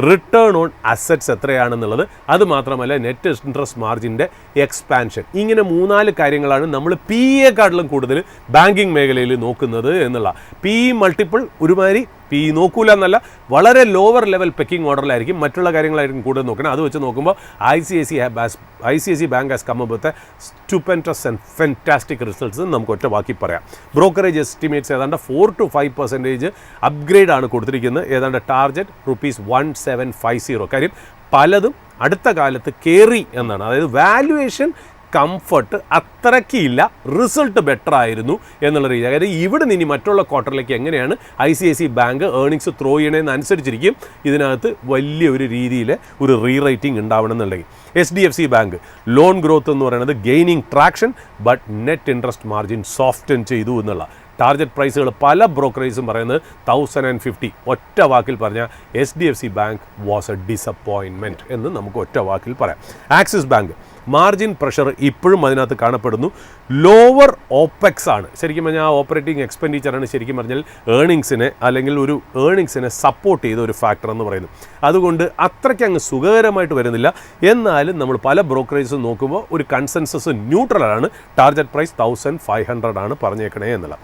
റിട്ടേൺ ഓൺ അസറ്റ്സ് എത്രയാണെന്നുള്ളത്, അത് മാത്രമല്ല നെറ്റ് ഇൻട്രസ്റ്റ് മാർജിൻ്റെ എക്സ്പാൻഷൻ. ഇങ്ങനെ 3-4 കാര്യങ്ങളാണ് നമ്മൾ PE-യെക്കാട്ടിലും കൂടുതൽ ബാങ്കിങ് മേഖലയിൽ നോക്കുന്നത് എന്നുള്ള. PE മൾട്ടിപ്പിൾ ഒരുമാതിരി PE നോക്കൂല എന്നല്ല, വളരെ ലോവർ ലെവൽ പെക്കിംഗ് ഓർഡറിലായിരിക്കും, മറ്റുള്ള കാര്യങ്ങളായിരിക്കും കൂടുതൽ നോക്കണം. അത് വെച്ച് നോക്കുമ്പോൾ ICICI bank has come up with stupendous and fantastic results നമുക്ക് ഒറ്റ വാക്കി പറയാം. ബ്രോക്കറേജ് എസ്റ്റിമേറ്റ്സ് ഏതാണ്ട് 4 to 5% അപ്ഗ്രേഡ് ആണ് കൊടുത്തിരിക്കുന്നത്. ഏതാണ്ട് ടാർജറ്റ് ₹1750. കാര്യം പലതും അടുത്ത കാലത്ത് കയറി എന്നാണ്. അതായത് വാല്യുവേഷൻ കംഫർട്ട് അത്രയ്ക്കില്ല, റിസൾട്ട് ബെറ്റർ ആയിരുന്നു എന്നുള്ള രീതി. അതായത് ഇവിടെ നിന്ന് മറ്റുള്ള ക്വാർട്ടറിലേക്ക് എങ്ങനെയാണ് ICICI ബാങ്ക് ഏർണിങ്സ് ത്രോ ചെയ്യണമെന്ന് അനുസരിച്ചിരിക്കും ഇതിനകത്ത് വലിയൊരു രീതിയിൽ ഒരു റീറേറ്റിംഗ് ഉണ്ടാവണം എന്നുണ്ടെങ്കിൽ. HDFC ബാങ്ക് ലോൺ ഗ്രോത്ത് എന്ന് പറയുന്നത് gaining traction, but net interest margin soften ചെയ്തു എന്നുള്ള ടാർജറ്റ് പ്രൈസുകൾ പല ബ്രോക്കറേജും പറയുന്നത് 1050. ഒറ്റ വാക്കിൽ പറഞ്ഞാൽ HDFC bank was A disappointment എന്ന് നമുക്ക് ഒറ്റ വാക്കിൽ പറയാം. ആക്സിസ് ബാങ്ക് മാർജിൻ പ്രഷർ ഇപ്പോഴും അതിനകത്ത് കാണപ്പെടുന്നു. ലോവർ ഓപ്പെക്സ് ആണ് ശരിക്കും പറഞ്ഞാൽ. ആ ഓപ്പറേറ്റിംഗ് എക്സ്പെൻഡിച്ചറാണ് ശരിക്കും പറഞ്ഞാൽ ഏർണിങ്സിനെ അല്ലെങ്കിൽ ഒരു ഏർണിങ്സിനെ സപ്പോർട്ട് ചെയ്ത ഒരു ഫാക്ടർ എന്ന് പറയുന്നത്. അതുകൊണ്ട് അത്രയ്ക്ക് അങ്ങ് സുഖകരമായിട്ട് വരുന്നില്ല. എന്നാലും നമ്മൾ പല ബ്രോക്കറേജസും നോക്കുമ്പോൾ ഒരു കൺസെൻസസ് ന്യൂട്രലാണ്. ടാർജറ്റ് പ്രൈസ് 1500 ആണ് പറഞ്ഞേക്കണേ എന്നുള്ള.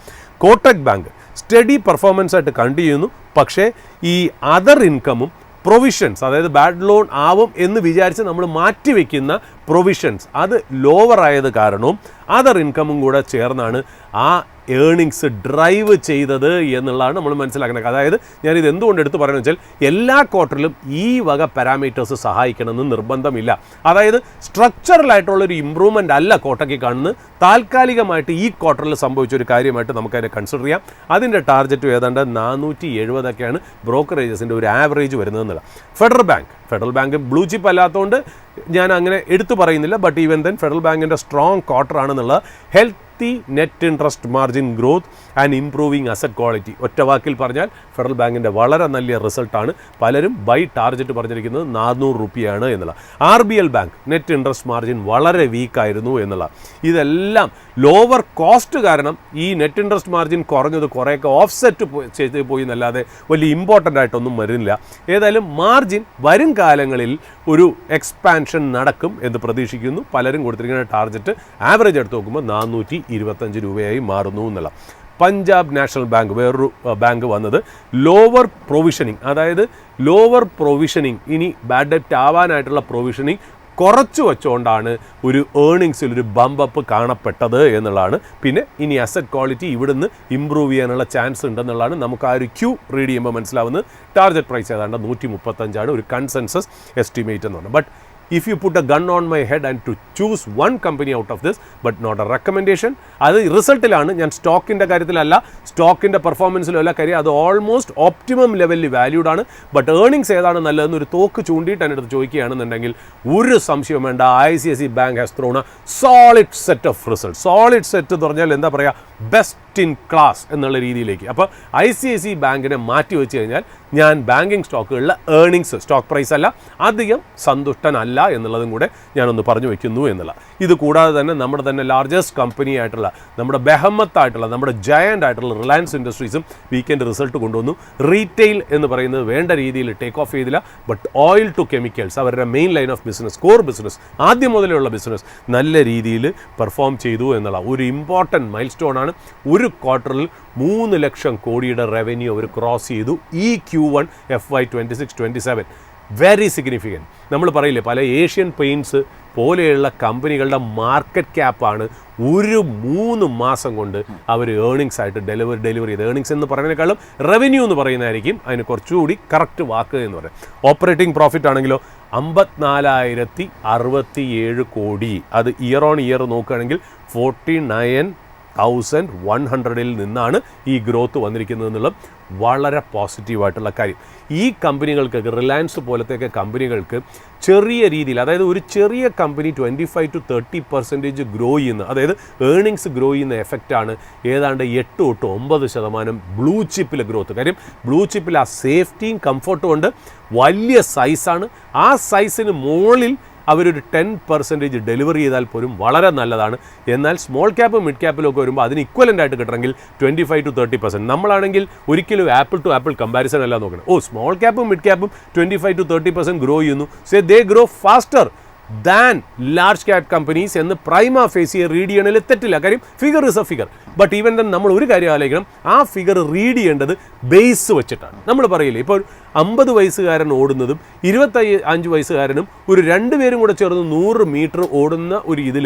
കോട്ടക് ബാങ്ക് സ്റ്റഡി പെർഫോമൻസ് ആയിട്ട് കണ്ടു ചെയ്യുന്നു. പക്ഷേ ഈ അതർ ഇൻകമും പ്രൊവിഷൻസ്, അതായത് ബാഡ് ലോൺ ആവും എന്ന് വിചാരിച്ച് നമ്മൾ മാറ്റിവെക്കുന്ന പ്രൊവിഷൻസ് അത് ലോവർ ആയത് കാരണവും അതർ ഇൻകമും കൂടെ ചേർന്നാണ് ആ ഏർണിങ്സ് ഡ്രൈവ് ചെയ്തത് എന്നുള്ളതാണ് നമ്മൾ മനസ്സിലാക്കുന്നത്. അതായത് ഞാനിത് എന്തുകൊണ്ട് എടുത്ത് പറയുന്നത് വെച്ചാൽ എല്ലാ ക്വാർട്ടറിലും ഈ വക പാരാമീറ്റേഴ്സ് സഹായിക്കണമെന്ന് നിർബന്ധമില്ല. അതായത് സ്ട്രക്ചറലായിട്ടുള്ളൊരു ഇമ്പ്രൂവ്മെൻ്റ് അല്ല കോട്ടയ്ക്ക് കാണുന്നത്, താൽക്കാലികമായിട്ട് ഈ ക്വാർട്ടറിൽ സംഭവിച്ചൊരു കാര്യമായിട്ട് നമുക്കതിനെ കൺസിഡർ ചെയ്യാം. അതിൻ്റെ ടാർജറ്റ് ഏതാണ്ട് 470 ബ്രോക്കറേജസിൻ്റെ ഒരു ആവറേജ് വരുന്നതെന്നുള്ള. ഫെഡറൽ ബാങ്ക് ബ്ലൂ ചിപ്പ് അല്ലാത്തതുകൊണ്ട് ഞാൻ അങ്ങനെ എടുത്തു പറയുന്നില്ല. ബട്ട് ഈവൻ ദെൻ ഫെഡറൽ ബാങ്കിൻ്റെ സ്ട്രോങ് ക്വാർട്ടർ ആണെന്നുള്ള healthy net interest margin growth and improving asset quality. ഒറ്റ വാക്കിൽ പറഞ്ഞാൽ ഫെഡറൽ ബാങ്കിൻ്റെ വളരെ നല്ല റിസൾട്ടാണ്. പലരും ബൈ ടാർജറ്റ് പറഞ്ഞിരിക്കുന്നത് 400 രൂപയാണ് എന്നുള്ള. RBL bank net interest margin വളരെ വീക്കായിരുന്നു എന്നുള്ള. ഇതെല്ലാം ലോവർ കോസ്റ്റ് കാരണം ഈ നെറ്റ് ഇൻട്രസ്റ്റ് മാർജിൻ കുറഞ്ഞത് കുറേയൊക്കെ ഓഫ്സെറ്റ് ചെയ്ത് പോയി എന്നല്ലാതെ വലിയ ഇമ്പോർട്ടൻ്റ് ആയിട്ടൊന്നും വരുന്നില്ല. ഏതായാലും മാർജിൻ വരും കാലങ്ങളിൽ ഒരു എക്സ്പാൻഷൻ നടക്കും എന്ന് പ്രതീക്ഷിക്കുന്നു. പലരും കൊടുത്തിരിക്കുന്ന ടാർജറ്റ് ആവറേജ് എടുത്ത് നോക്കുമ്പോൾ 425 രൂപയായി മാറുന്നു എന്നുള്ള. പഞ്ചാബ് നാഷണൽ ബാങ്ക് വേറൊരു ബാങ്ക് വന്നത് ലോവർ പ്രൊവിഷനിങ്, അതായത് ലോവർ പ്രൊവിഷനിങ്, ഇനി ബാഡ് ഡെപ്റ്റ് ആവാനായിട്ടുള്ള പ്രൊവിഷനിങ് കുറച്ച് വെച്ചുകൊണ്ടാണ് ഒരു ഏർണിങ്സിൽ ഒരു ബമ്പപ്പ് കാണപ്പെട്ടത് എന്നുള്ളതാണ്. പിന്നെ ഇനി അസറ്റ് ക്വാളിറ്റി ഇവിടുന്ന് ഇമ്പ്രൂവ് ചെയ്യാനുള്ള ചാൻസ് ഉണ്ടെന്നുള്ളതാണ് നമുക്ക് ആ ഒരു ക്യൂ റീഡ് ചെയ്യുമ്പോൾ മനസ്സിലാവുന്നത്. ടാർഗറ്റ് പ്രൈസ് ഏതാണ്ട് 135 ഒരു കൺസെൻസസ് എസ്റ്റിമേറ്റ് എന്ന് പറഞ്ഞത്. But if you put a gun on my head and to choose one company out of this but not a recommendation, അത് റിസൾട്ടിലാണ്, ഞാൻ സ്റ്റോക്കിൻ്റെ കാര്യത്തിലല്ല, സ്റ്റോക്കിൻ്റെ പെർഫോമൻസിലും അല്ല കാര്യം, അത് ഓൾമോസ്റ്റ് ഓപ്റ്റിമം ലെവലിൽ വാല്യൂഡ് ആണ്. ബട്ട് ഏർണിങ്സ് ഏതാണ് നല്ലതെന്ന് ഒരു തോക്ക് ചൂണ്ടിയിട്ട് എൻ്റെ അടുത്ത് ചോദിക്കുകയാണെന്നുണ്ടെങ്കിൽ ഒരു സംശയം വേണ്ട, ICICI bank has thrown a solid set of result. Solid set എന്ന് പറഞ്ഞാൽ എന്താ പറയുക, ബെസ്റ്റ് ഇൻ ക്ലാസ് എന്നുള്ള രീതിയിലേക്ക്. അപ്പോൾ ICICI ബാങ്കിനെ മാറ്റി വെച്ച് കഴിഞ്ഞാൽ ഞാൻ ബാങ്കിങ് സ്റ്റോക്കുകളിലെ ഏർണിങ്സ്, സ്റ്റോക്ക് പ്രൈസ് അല്ല, അധികം സന്തുഷ്ടനല്ല എന്നുള്ളതും കൂടെ ഞാനൊന്ന് പറഞ്ഞു വയ്ക്കുന്നു എന്നുള്ള. ഇത് കൂടാതെ തന്നെ നമ്മുടെ തന്നെ ലാർജസ്റ്റ് കമ്പനി ആയിട്ടുള്ള, നമ്മുടെ ബെഹമത്തായിട്ടുള്ള, നമ്മുടെ ജയൻ്റ് ആയിട്ടുള്ള റിലയൻസ് ഇൻഡസ്ട്രീസും വീക്കെൻഡ് റിസൾട്ട് കൊണ്ടുവന്നു. റീറ്റെയിൽ എന്ന് പറയുന്നത് വേണ്ട രീതിയിൽ ടേക്ക് ഓഫ് ചെയ്തില്ല. ബട്ട് ഓയിൽ ടു കെമിക്കൽസ്, അവരുടെ main line of business, core business, ആദ്യം മുതലുള്ള ബിസിനസ് നല്ല രീതിയിൽ പെർഫോം ചെയ്തു എന്നുള്ള ഒരു ഇമ്പോർട്ടൻറ്റ് മൈൽ സ്റ്റോൺ ആണ്. ഒരു ക്വാർട്ടറിൽ 3 ലക്ഷം കോടിയുടെ റവന്യൂ അവർ ക്രോസ് ചെയ്തു ഈ Q1 FY 26-27. Very significant. നമ്മൾ പറയില്ലേ, പല ഏഷ്യൻ പെയിൻറ്റ്സ് പോലെയുള്ള കമ്പനികളുടെ മാർക്കറ്റ് ക്യാപ്പാണ് ഒരു 3 മാസം കൊണ്ട് അവർ ഏർണിങ്സ് ആയിട്ട് ഡെലിവറി ചെയ്ത്. ഏർണിങ്സ് എന്ന് പറയുന്നതിനേക്കാളും റവന്യൂ എന്ന് പറയുന്നതായിരിക്കും അതിന് കുറച്ചുകൂടി കറക്റ്റ് വാക്ക് എന്ന് പറയും. ഓപ്പറേറ്റിംഗ് പ്രോഫിറ്റ് ആണെങ്കിലോ 54,067 കോടി. അത് ഇയർ ഓൺ ഇയർ നോക്കുകയാണെങ്കിൽ 49,100 നിന്നാണ് ഈ ഗ്രോത്ത് വന്നിരിക്കുന്നത് എന്നുള്ളത് വളരെ പോസിറ്റീവായിട്ടുള്ള കാര്യം. ഈ കമ്പനികൾക്കൊക്കെ, റിലയൻസ് പോലത്തെയൊക്കെ കമ്പനികൾക്ക് ചെറിയ രീതിയിൽ, അതായത് ഒരു ചെറിയ കമ്പനി 25-30% ഗ്രോ ചെയ്യുന്ന, അതായത് ഏർണിങ്സ് ഗ്രോ ചെയ്യുന്ന എഫക്റ്റാണ് ഏതാണ്ട് 8 തൊട്ട് 9% ബ്ലൂ ചിപ്പിലെ ഗ്രോത്ത്. കാര്യം ബ്ലൂ ചിപ്പിൽ ആ സേഫ്റ്റിയും കംഫർട്ടും ഉണ്ട്, വലിയ സൈസാണ്. ആ സൈസിന് മുകളിൽ അവരൊരു 10% ഡെലിവറി ചെയ്താൽ പോലും വളരെ നല്ലതാണ്. എന്നാൽ സ്മോൾ ക്യാപ്പ് മിഡ് ക്യാപ്പിലൊക്കെ വരുമ്പോൾ അതിന് ഇക്വലൻ്റ് ആയിട്ട് കിട്ടണമെങ്കിൽ 25-30%. നമ്മളാണെങ്കിൽ ഒരിക്കലും ആപ്പിൾ ടു ആപ്പിൾ കമ്പാരിസൺ അല്ല നോക്കണം. സ്മോൾ ക്യാപ്പും മിഡ് ക്യാപ്പും 25-30% ഗ്രോ ചെയ്യുന്നു. Say they grow faster than large cap companies എന്ന് പ്രൈമ ഫേസിയെ റീഡ് ചെയ്യണതിൽ തെറ്റില്ല. കാര്യം figure is a figure. But even then നമ്മൾ ഒരു കാര്യം ആലോചിക്കണം, ആ ഫിഗർ റീഡ് ചെയ്യേണ്ടത് ബേസ് വെച്ചിട്ടാണ്. നമ്മൾ പറയില്ലേ, ഇപ്പോൾ 50 വയസ്സുകാരൻ ഓടുന്നതും 25 വയസ്സുകാരനും ഒരു 2 പേരും കൂടെ ചേർന്ന് 100 മീറ്റർ ഓടുന്ന ഒരു ഇതിൽ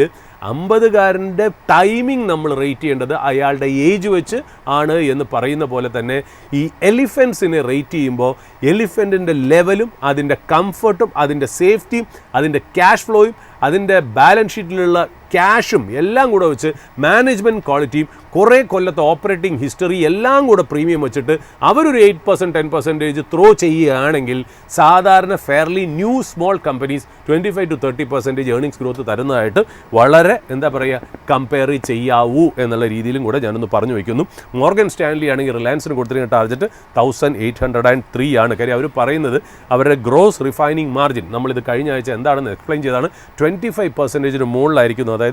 50കാരൻ്റെ ടൈമിംഗ് നമ്മൾ റേറ്റ് ചെയ്യേണ്ടത് അയാളുടെ ഏജ് വെച്ച് ആണ് എന്ന് പറയുന്ന പോലെ തന്നെ ഈ എലിഫൻസിനെ റേറ്റ് ചെയ്യുമ്പോൾ എലിഫൻറ്റിൻ്റെ ലെവലും അതിൻ്റെ കംഫർട്ടും അതിൻ്റെ സേഫ്റ്റിയും അതിൻ്റെ ക്യാഷ് ഫ്ലോയും അതിൻ്റെ ബാലൻസ് ഷീറ്റിലുള്ള ക്യാഷും എല്ലാം കൂടെ വെച്ച് മാനേജ്മെൻറ്റ് ക്വാളിറ്റിയും കുറേ കൊല്ലത്തെ ഓപ്പറേറ്റിംഗ് ഹിസ്റ്ററി എല്ലാം കൂടെ പ്രീമിയം വെച്ചിട്ട് അവരൊരു 8%-10% ത്രോ ചെയ്യുകയാണെങ്കിൽ സാധാരണ fairly new small companies 25-30% earnings growth തരുന്നതായിട്ട് വളരെ എന്താ പറയുക കമ്പയർ ചെയ്യാവൂ എന്നുള്ള രീതിയിലും കൂടെ ഞാനൊന്ന് പറഞ്ഞു വയ്ക്കുന്നു. മോർഗൻ സ്റ്റാൻലി ആണെങ്കിൽ റിലയൻസിന് കൊടുത്തിരിക്കുന്ന ടാർഗറ്റ് 1803 ആണ്. കാര്യം അവർ പറയുന്നത് അവരുടെ ഗ്രോസ് റിഫൈനിങ് മാർജിൻ, നമ്മളിത് കഴിഞ്ഞ ആഴ്ച എന്താണെന്ന് എക്സ്പ്ലെയിൻ ചെയ്താണ്, 25% മുകളിലായിരിക്കുന്നു. അതായത്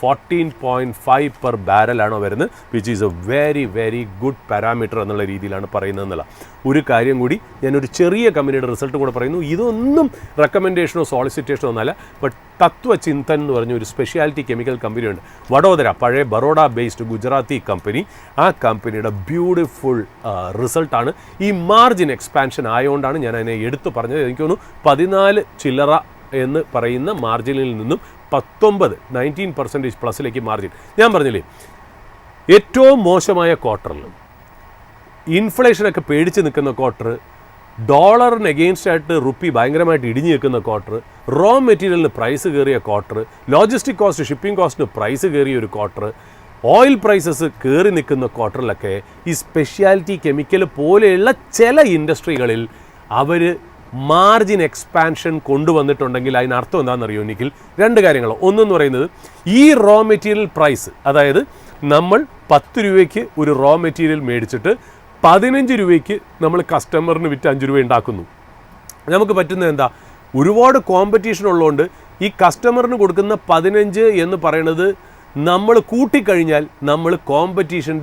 $14.5 per barrel ആണോ വരുന്നത്, which is A very very good parameter എന്നുള്ള രീതിയിലാണ് പറയുന്നത് എന്നുള്ള ഒരു കാര്യം കൂടി ഞാനൊരു ചെറിയ കമ്പനിയുടെ റിസൾട്ട് കൂടെ പറയുന്നു. ഇതൊന്നും റെക്കമെൻഡേഷനോ സോളിസിറ്റേഷനോ ഒന്നല്ല, ബട്ട് തത്വചിന്തൻ എന്ന് പറഞ്ഞ ഒരു സ്പെഷ്യാലിറ്റി കെമിക്കൽ കമ്പനിയുണ്ട് വഡോദര, പഴയ ബറോഡ ബേസ്ഡ് ഗുജറാത്തി കമ്പനി. ആ കമ്പനിയുടെ ബ്യൂട്ടിഫുൾ റിസൾട്ടാണ്. ഈ മാർജിൻ എക്സ്പാൻഷൻ ആയതുകൊണ്ടാണ് ഞാൻ അതിനെ എടുത്തു പറഞ്ഞത്. എനിക്ക് തോന്നുന്നു 14 ചില്ലറ എന്ന് പറയുന്ന മാർജിനിൽ നിന്നും 19% പ്ലസിലേക്ക് മാർജിൻ. ഞാൻ പറഞ്ഞില്ലേ, ഏറ്റവും മോശമായ ക്വാർട്ടറിൽ ഇൻഫ്ലേഷനൊക്കെ പേടിച്ച് നിൽക്കുന്ന ക്വാർട്ടർ, ഡോളറിന് എഗെയിൻസ്റ്റ് ആയിട്ട് റുപ്പി ഭയങ്കരമായിട്ട് ഇടിഞ്ഞു നിൽക്കുന്ന ക്വാർട്ടർ, റോ മെറ്റീരിയലിന് പ്രൈസ് കയറിയ ക്വാർട്ടർ, ലോജിസ്റ്റിക് കോസ്റ്റ് ഷിപ്പിംഗ് കോസ്റ്റിന് പ്രൈസ് കയറിയ ഒരു ക്വാർട്ടർ, ഓയിൽ പ്രൈസസ് കയറി നിൽക്കുന്ന ക്വാർട്ടറിലൊക്കെ ഈ സ്പെഷ്യാലിറ്റി കെമിക്കൽ പോലെയുള്ള ചില ഇൻഡസ്ട്രികളിൽ അവർ മാർജിൻ എക്സ്പാൻഷൻ കൊണ്ടുവന്നിട്ടുണ്ടെങ്കിൽ അതിനർത്ഥം എന്താണെന്നറിയോ നിഖിൽ? 2 കാര്യങ്ങൾ. ഒന്നെന്ന് പറയുന്നത് ഈ റോ മെറ്റീരിയൽ പ്രൈസ്, അതായത് നമ്മൾ 10 രൂപയ്ക്ക് ഒരു റോ മെറ്റീരിയൽ മേടിച്ചിട്ട് 15 രൂപയ്ക്ക് നമ്മൾ കസ്റ്റമറിന് വിറ്റ് 5 രൂപ ഉണ്ടാക്കുന്നു. നമുക്ക് പറ്റുന്നത് എന്താ? ഒരുപാട് കോമ്പറ്റീഷൻ ഉള്ളതുകൊണ്ട് ഈ കസ്റ്റമറിന് കൊടുക്കുന്ന 15 എന്ന് പറയുന്നത് നമ്മൾ കൂട്ടിക്കഴിഞ്ഞാൽ നമ്മൾ കോമ്പറ്റീഷൻ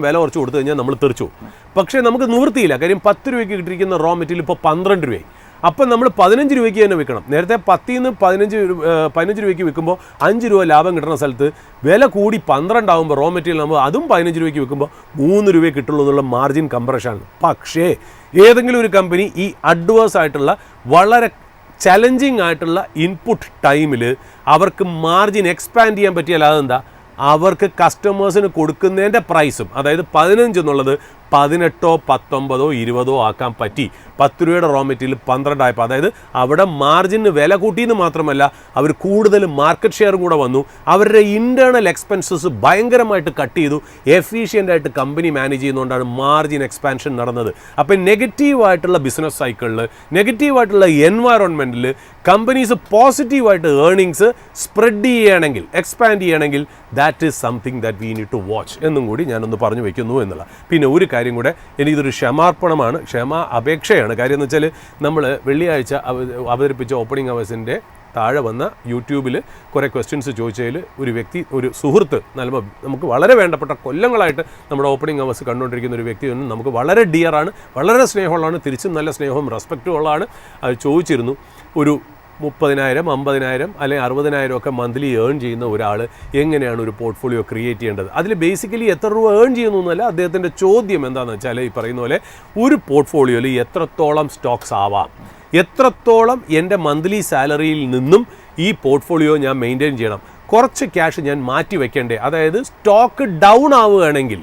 വില കുറച്ച് കൊടുത്തു കഴിഞ്ഞാൽ നമ്മൾ തെറിച്ചു. പക്ഷേ നമുക്ക് നിവൃത്തിയില്ല. കാര്യം 10 രൂപയ്ക്ക് കിട്ടിയിരിക്കുന്ന റോ മെറ്റീരിയൽ ഇപ്പോൾ 12 രൂപയായി. അപ്പം നമ്മൾ 15 രൂപയ്ക്ക് തന്നെ വിൽക്കണം. നേരത്തെ 10 നിന്ന് 15 രൂപയ്ക്ക് വിൽക്കുമ്പോൾ 5 രൂപ ലാഭം കിട്ടുന്ന സ്ഥലത്ത് വില കൂടി 12 ആകുമ്പോൾ റോ മെറ്റീരിയൽ ആകുമ്പോൾ അതും 15 രൂപയ്ക്ക് വിൽക്കുമ്പോൾ 3 രൂപയെ കിട്ടുള്ളൂ എന്നുള്ള മാർജിൻ കംപ്രഷനാണ്. പക്ഷേ ഏതെങ്കിലും ഒരു കമ്പനി ഈ അഡ്വേഴ്സ് ആയിട്ടുള്ള വളരെ ചലഞ്ചിങ് ആയിട്ടുള്ള ഇൻപുട്ട് ടൈമിൽ അവർക്ക് മാർജിൻ എക്സ്പാൻഡ് ചെയ്യാൻ പറ്റിയാൽ അതെന്താ, അവർക്ക് കസ്റ്റമേഴ്സിന് കൊടുക്കുന്നതിൻ്റെ പ്രൈസും, അതായത് 15 എന്നുള്ളത് 18, 19, 20 ആക്കാൻ പറ്റി. 10 രൂപയുടെ റോ മെറ്റീരിയൽ 12 ആയപ്പോൾ, അതായത് അവിടെ മാർജിന് വില കൂട്ടിയെന്ന് മാത്രമല്ല അവർ കൂടുതൽ മാർക്കറ്റ് ഷെയറും കൂടെ വന്നു. അവരുടെ ഇൻറ്റേർണൽ എക്സ്പെൻസസ് ഭയങ്കരമായിട്ട് കട്ട് ചെയ്തു. എഫിഷ്യൻ്റായിട്ട് കമ്പനി മാനേജ് ചെയ്യുന്നതുകൊണ്ടാണ് മാർജിൻ എക്സ്പാൻഷൻ നടന്നത്. അപ്പം നെഗറ്റീവായിട്ടുള്ള ബിസിനസ് സൈക്കിളിൽ, നെഗറ്റീവായിട്ടുള്ള എൻവയറോൺമെൻറ്റിൽ കമ്പനീസ് പോസിറ്റീവായിട്ട് ഏർണിങ്സ് സ്പ്രെഡ് ചെയ്യുകയാണെങ്കിൽ, എക്സ്പാൻഡ് ചെയ്യുകയാണെങ്കിൽ that is something that we need to watch എന്നും കൂടി ഞാനൊന്ന് പറഞ്ഞു വയ്ക്കുന്നു എന്നുള്ള. പിന്നെ ഒരു കാര്യം കൂടെ, എനിക്കിതൊരു ക്ഷമാർപ്പണമാണ്, അപേക്ഷയാണ്. കാര്യം എന്ന് വെച്ചാൽ നമ്മൾ വെള്ളിയാഴ്ച അവതരിപ്പിച്ച ഓപ്പണിംഗ് അവേഴ്സിൻ്റെ താഴെ വന്ന യൂട്യൂബിൽ കുറേ ക്വസ്റ്റ്യൻസ് ചോദിച്ചതിൽ ഒരു വ്യക്തി, ഒരു സുഹൃത്ത്, നമുക്ക് വളരെ വേണ്ടപ്പെട്ട കൊല്ലങ്ങളായിട്ട് നമ്മുടെ ഓപ്പണിംഗ് അവേഴ്സ് കണ്ടുകൊണ്ടിരിക്കുന്ന ഒരു വ്യക്തി നമുക്ക് വളരെ ഡിയറാണ്, വളരെ സ്നേഹമുള്ളതാണ്, തിരിച്ചും നല്ല സ്നേഹവും റെസ്പെക്റ്റും ഉള്ളതാണ്. അത് ചോദിച്ചിരുന്നു, ഒരു 30,000, 50,000 അല്ലെങ്കിൽ 60,000 ഒക്കെ മന്ത്ലി ഏൺ ചെയ്യുന്ന ഒരാൾ എങ്ങനെയാണ് ഒരു പോർട്ട്ഫോളിയോ ക്രിയേറ്റ് ചെയ്യേണ്ടത്? അതിൽ ബേസിക്കലി എത്ര രൂപ ഏൺ ചെയ്യുന്നു എന്നല്ല അദ്ദേഹത്തിൻ്റെ ചോദ്യം. എന്താണെന്ന് വെച്ചാൽ ഈ പറയുന്ന പോലെ ഒരു പോർട്ട്ഫോളിയോയിൽ എത്രത്തോളം സ്റ്റോക്സ് ആവാം, എത്രത്തോളം എൻ്റെ മന്ത്ലി സാലറിയിൽ നിന്നും ഈ പോർട്ട്ഫോളിയോ ഞാൻ മെയിൻറ്റെയിൻ ചെയ്യണം, കുറച്ച് ക്യാഷ് ഞാൻ മാറ്റി വയ്ക്കേണ്ടേ, അതായത് സ്റ്റോക്ക് ഡൗൺ ആവുകയാണെങ്കിൽ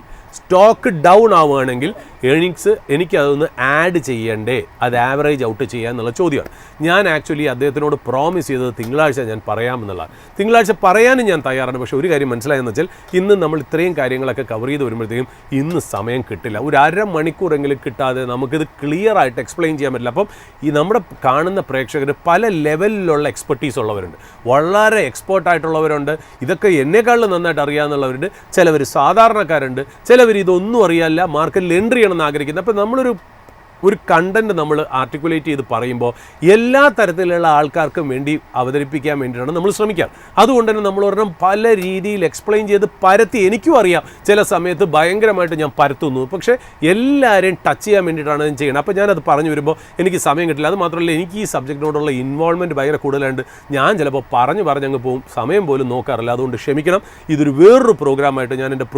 ഏണിങ്സ് എനിക്കതൊന്ന് ആഡ് ചെയ്യണ്ടേ, അത് ആവറേജ് ഔട്ട് ചെയ്യുക എന്നുള്ള ചോദ്യമാണ്. ഞാൻ ആക്ച്വലി അദ്ദേഹത്തിനോട് പ്രോമിസ് ചെയ്തത് തിങ്കളാഴ്ച ഞാൻ പറയാമെന്നുള്ളതാണ്. തിങ്കളാഴ്ച പറയാനും ഞാൻ തയ്യാറാണ്. പക്ഷേ ഒരു കാര്യം മനസ്സിലായെന്ന് വെച്ചാൽ ഇന്ന് നമ്മൾ ഇത്രയും കാര്യങ്ങളൊക്കെ കവർ ചെയ്ത് വരുമ്പോഴത്തേക്കും ഇന്ന് സമയം കിട്ടില്ല. ഒരു അരമണിക്കൂറെങ്കിലും കിട്ടാതെ നമുക്കിത് ക്ലിയർ ആയിട്ട് എക്സ്പ്ലെയിൻ ചെയ്യാൻ പറ്റില്ല. അപ്പം ഈ നമ്മുടെ കാണുന്ന പ്രേക്ഷകർ പല ലെവലിലുള്ള എക്സ്പെർട്ടീസ് ഉള്ളവരുണ്ട്, വളരെ എക്സ്പേർട്ടായിട്ടുള്ളവരുണ്ട്, ഇതൊക്കെ എന്നെക്കാളും നന്നായിട്ട് അറിയാമെന്നുള്ളവരുണ്ട്, ചിലവർ സാധാരണക്കാരുണ്ട്, ചിലവർ ഇതൊന്നും അറിയാല്ല, മാർക്കറ്റിൽ എൻട്രി ചെയ്യണമെന്ന് ആഗ്രഹിക്കുന്നത്. അപ്പോൾ നമ്മളൊരു കണ്ടൻറ്റ് നമ്മൾ ആർട്ടിക്കുലേറ്റ് ചെയ്ത് പറയുമ്പോൾ എല്ലാ തരത്തിലുള്ള ആൾക്കാർക്കും വേണ്ടി അവതരിപ്പിക്കാൻ വേണ്ടിയിട്ടാണ് നമ്മൾ ശ്രമിക്കുക. അതുകൊണ്ട് തന്നെ നമ്മൾ ഒരെണ്ണം പല രീതിയിൽ എക്സ്പ്ലെയിൻ ചെയ്ത് പരത്തി, എനിക്കും അറിയാം ചില സമയത്ത് ഭയങ്കരമായിട്ട് ഞാൻ പരത്തുന്നു, പക്ഷേ എല്ലാവരെയും ടച്ച് ചെയ്യാൻ വേണ്ടിയിട്ടാണ് ഞാൻ ചെയ്യുന്നത്. അപ്പോൾ ഞാനത് പറഞ്ഞു വരുമ്പോൾ എനിക്ക് സമയം കിട്ടില്ല. അത് മാത്രമല്ല, എനിക്ക് ഈ സബ്ജക്റ്റിനോടുള്ള ഇൻവോൾവ്മെൻറ്റ് ഭയങ്കര കൂടുതലുണ്ട്. ഞാൻ ചിലപ്പോൾ പറഞ്ഞങ്ങ് പോകും, സമയം പോലും നോക്കാറില്ല. അതുകൊണ്ട് ക്ഷമിക്കണം. ഇതൊരു വേറൊരു പ്രോഗ്രാമായിട്ട് ഞാൻ എൻ്റെ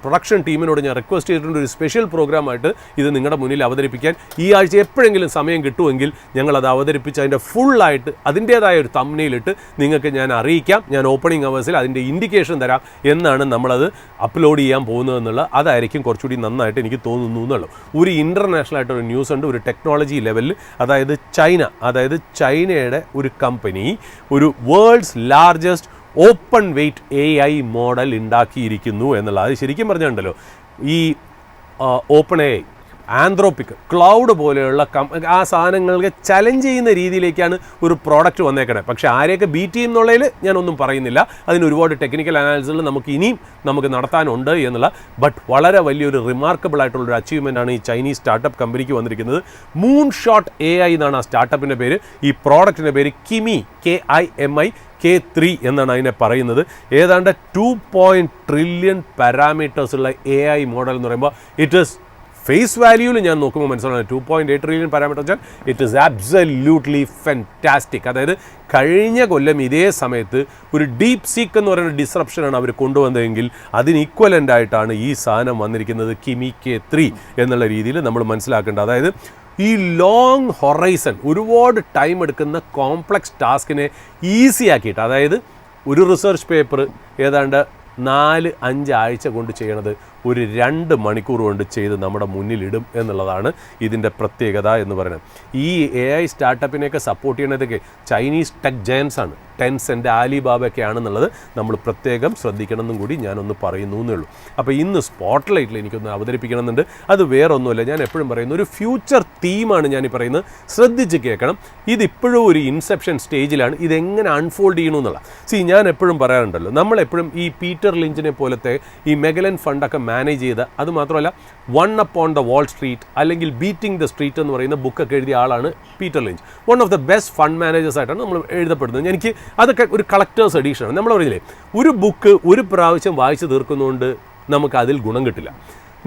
പ്രൊഡക്ഷൻ ടീമിനോട് ഞാൻ റിക്വസ്റ്റ് ചെയ്തിട്ടുണ്ട്, ഒരു സ്പെഷ്യൽ പ്രോഗ്രാമായിട്ട് ഇത് നിങ്ങളുടെ മുന്നിൽ അവതരിപ്പിക്കാൻ. ഈ ആഴ്ച എപ്പോഴെങ്കിലും സമയം കിട്ടുമെങ്കിൽ ഞങ്ങളത് അവതരിപ്പിച്ച് അതിൻ്റെ ഫുള്ളായിട്ട് അതിൻ്റേതായ ഒരു തംബ്നെയിലിട്ട് നിങ്ങൾക്ക് ഞാൻ അറിയിക്കാം. ഞാൻ ഓപ്പണിംഗ് അവേഴ്സിൽ അതിൻ്റെ ഇൻഡിക്കേഷൻ തരാം എന്നാണ് നമ്മളത് അപ്ലോഡ് ചെയ്യാൻ പോകുന്നതെന്നുള്ള. അതായിരിക്കും കുറച്ചുകൂടി നന്നായിട്ട് എനിക്ക് തോന്നുന്നു എന്നുള്ളൂ. ഒരു ഇൻ്റർനാഷണൽ ആയിട്ടൊരു ന്യൂസ് ഉണ്ട്, ഒരു ടെക്നോളജി ലെവലിൽ, അതായത് ചൈനയുടെ ഒരു കമ്പനി ഒരു world's largest open weight AI model ഉണ്ടാക്കിയിരിക്കുന്നു എന്നുള്ളത്. അത് ശരിക്കും പറഞ്ഞിട്ടുണ്ടല്ലോ, ഈ ഓപ്പൺ AI, ആന്ത്രോപ്പിക്, ക്ലൗഡ് പോലെയുള്ള ആ സാധനങ്ങൾക്ക് ചലഞ്ച് ചെയ്യുന്ന രീതിയിലേക്കാണ് ഒരു പ്രോഡക്റ്റ് വന്നേക്കണേ. പക്ഷേ ആരെയൊക്കെ ബീറ്റ് ചെയ്യുന്നുള്ളതിൽ ഞാനൊന്നും പറയുന്നില്ല. അതിന് ഒരുപാട് ടെക്നിക്കൽ അനാലിസിസുകൾ നമുക്ക് നടത്താനുണ്ട് എന്നുള്ള. ബട്ട് വളരെ വലിയൊരു റിമാർക്കബിൾ ആയിട്ടുള്ളൊരു അച്ചീവ്മെൻ്റ് ആണ് ഈ ചൈനീസ് സ്റ്റാർട്ടപ്പ് കമ്പനിക്ക് വന്നിരിക്കുന്നത്. മൂൺ ഷോട്ട് AI എന്നാണ് ആ സ്റ്റാർട്ടപ്പിൻ്റെ പേര്. ഈ പ്രോഡക്റ്റിൻ്റെ പേര് കിമി, KIMI K3 എന്നാണ് അതിനെ പറയുന്നത്. ഏതാണ്ട് 2 ട്രില്യൺ പാരാമീറ്റേഴ്സ് ഉള്ള AI മോഡൽ എന്ന് പറയുമ്പോൾ ഇറ്റ് ഈസ് ഫേസ് വാല്യൂവിൽ ഞാൻ നോക്കുമ്പോൾ മനസ്സിലാണ് 2.8 ട്രില്യൺ പാരാമീറ്റർ വെച്ചാൽ ഇറ്റ് ഈസ് ആബ്സല്യൂട്ട്ലി ഫാന്റാസ്റ്റിക്. അതായത് കഴിഞ്ഞ കൊല്ലം ഇതേ സമയത്ത് ഒരു ഡീപ് സീക്ക് എന്ന് പറയുന്ന ഡിസ്റപ്ഷനാണ് അവർ കൊണ്ടുവന്നതെങ്കിൽ അതിന് ഈക്വലൻ്റ് ആയിട്ടാണ് ഈ സാധനം വന്നിരിക്കുന്നത്, കിമി K3 എന്നുള്ള രീതിയിൽ നമ്മൾ മനസ്സിലാക്കേണ്ടത്. അതായത് ഈ ലോങ് ഹൊറൈസൺ, ഒരുപാട് ടൈം എടുക്കുന്ന കോംപ്ലക്സ് ടാസ്കിനെ ഈസി ആക്കിയിട്ട്, അതായത് ഒരു റിസർച്ച് പേപ്പർ ഏതാണ്ട് 4-5 ആഴ്ച കൊണ്ട് ചെയ്യണത് ഒരു 2 മണിക്കൂർ കൊണ്ട് ചെയ്ത് നമ്മുടെ മുന്നിലിടും എന്നുള്ളതാണ് ഇതിൻ്റെ പ്രത്യേകത എന്ന് പറയുന്നത്. ഈ AI സ്റ്റാർട്ടപ്പിനെയൊക്കെ സപ്പോർട്ട് ചെയ്യണതൊക്കെ ചൈനീസ് ടെക് ജയൻസ് ആണ്, ടെൻസെൻ്റ്, ആലിബാബയൊക്കെ ആണെന്നുള്ളത് നമ്മൾ പ്രത്യേകം ശ്രദ്ധിക്കണമെന്നും കൂടി ഞാനൊന്ന് പറയുന്നു എന്നേ ഉള്ളൂ. അപ്പോൾ ഇന്ന് സ്പോട്ട് ലൈറ്റിൽ എനിക്കൊന്ന് അവതരിപ്പിക്കണമെന്നുണ്ട്. അത് വേറൊന്നുമല്ല, ഞാൻ എപ്പോഴും പറയുന്ന ഒരു ഫ്യൂച്ചർ തീമാണ് ഞാൻ ഈ പറയുന്നത്. ശ്രദ്ധിച്ച് കേൾക്കണം. ഇതിപ്പോഴും ഒരു ഇൻസെപ്ഷൻ സ്റ്റേജിലാണ്. ഇതെങ്ങനെ അൺഫോൾഡ് ചെയ്യണമെന്നുള്ള. ഞാൻ എപ്പോഴും പറയാറുണ്ടല്ലോ, നമ്മളെപ്പോഴും ഈ പീറ്റർ ലിഞ്ചിനെ പോലത്തെ ഈ മെഗലൻ ഫണ്ടൊക്കെ മാനേജ് ചെയ്ത, അതുമാത്രമല്ല one upon the Wall Street അല്ലെങ്കിൽ ബീറ്റിംഗ് ദ സ്ട്രീറ്റ് എന്ന് പറയുന്ന ബുക്കൊക്കെ എഴുതിയ ആളാണ് Peter Lynch. One of the best fund managers ആയിട്ടാണ് നമ്മൾ എഴുതപ്പെടുന്നത്. എനിക്ക് അതൊക്കെ ഒരു കളക്ടേഴ്സ് എഡീഷനാണ്. നമ്മൾ പറഞ്ഞില്ലേ, ഒരു ബുക്ക് ഒരു പ്രാവശ്യം വായിച്ച് തീർക്കുന്നതുകൊണ്ട് നമുക്ക് അതിൽ ഗുണം കിട്ടില്ല.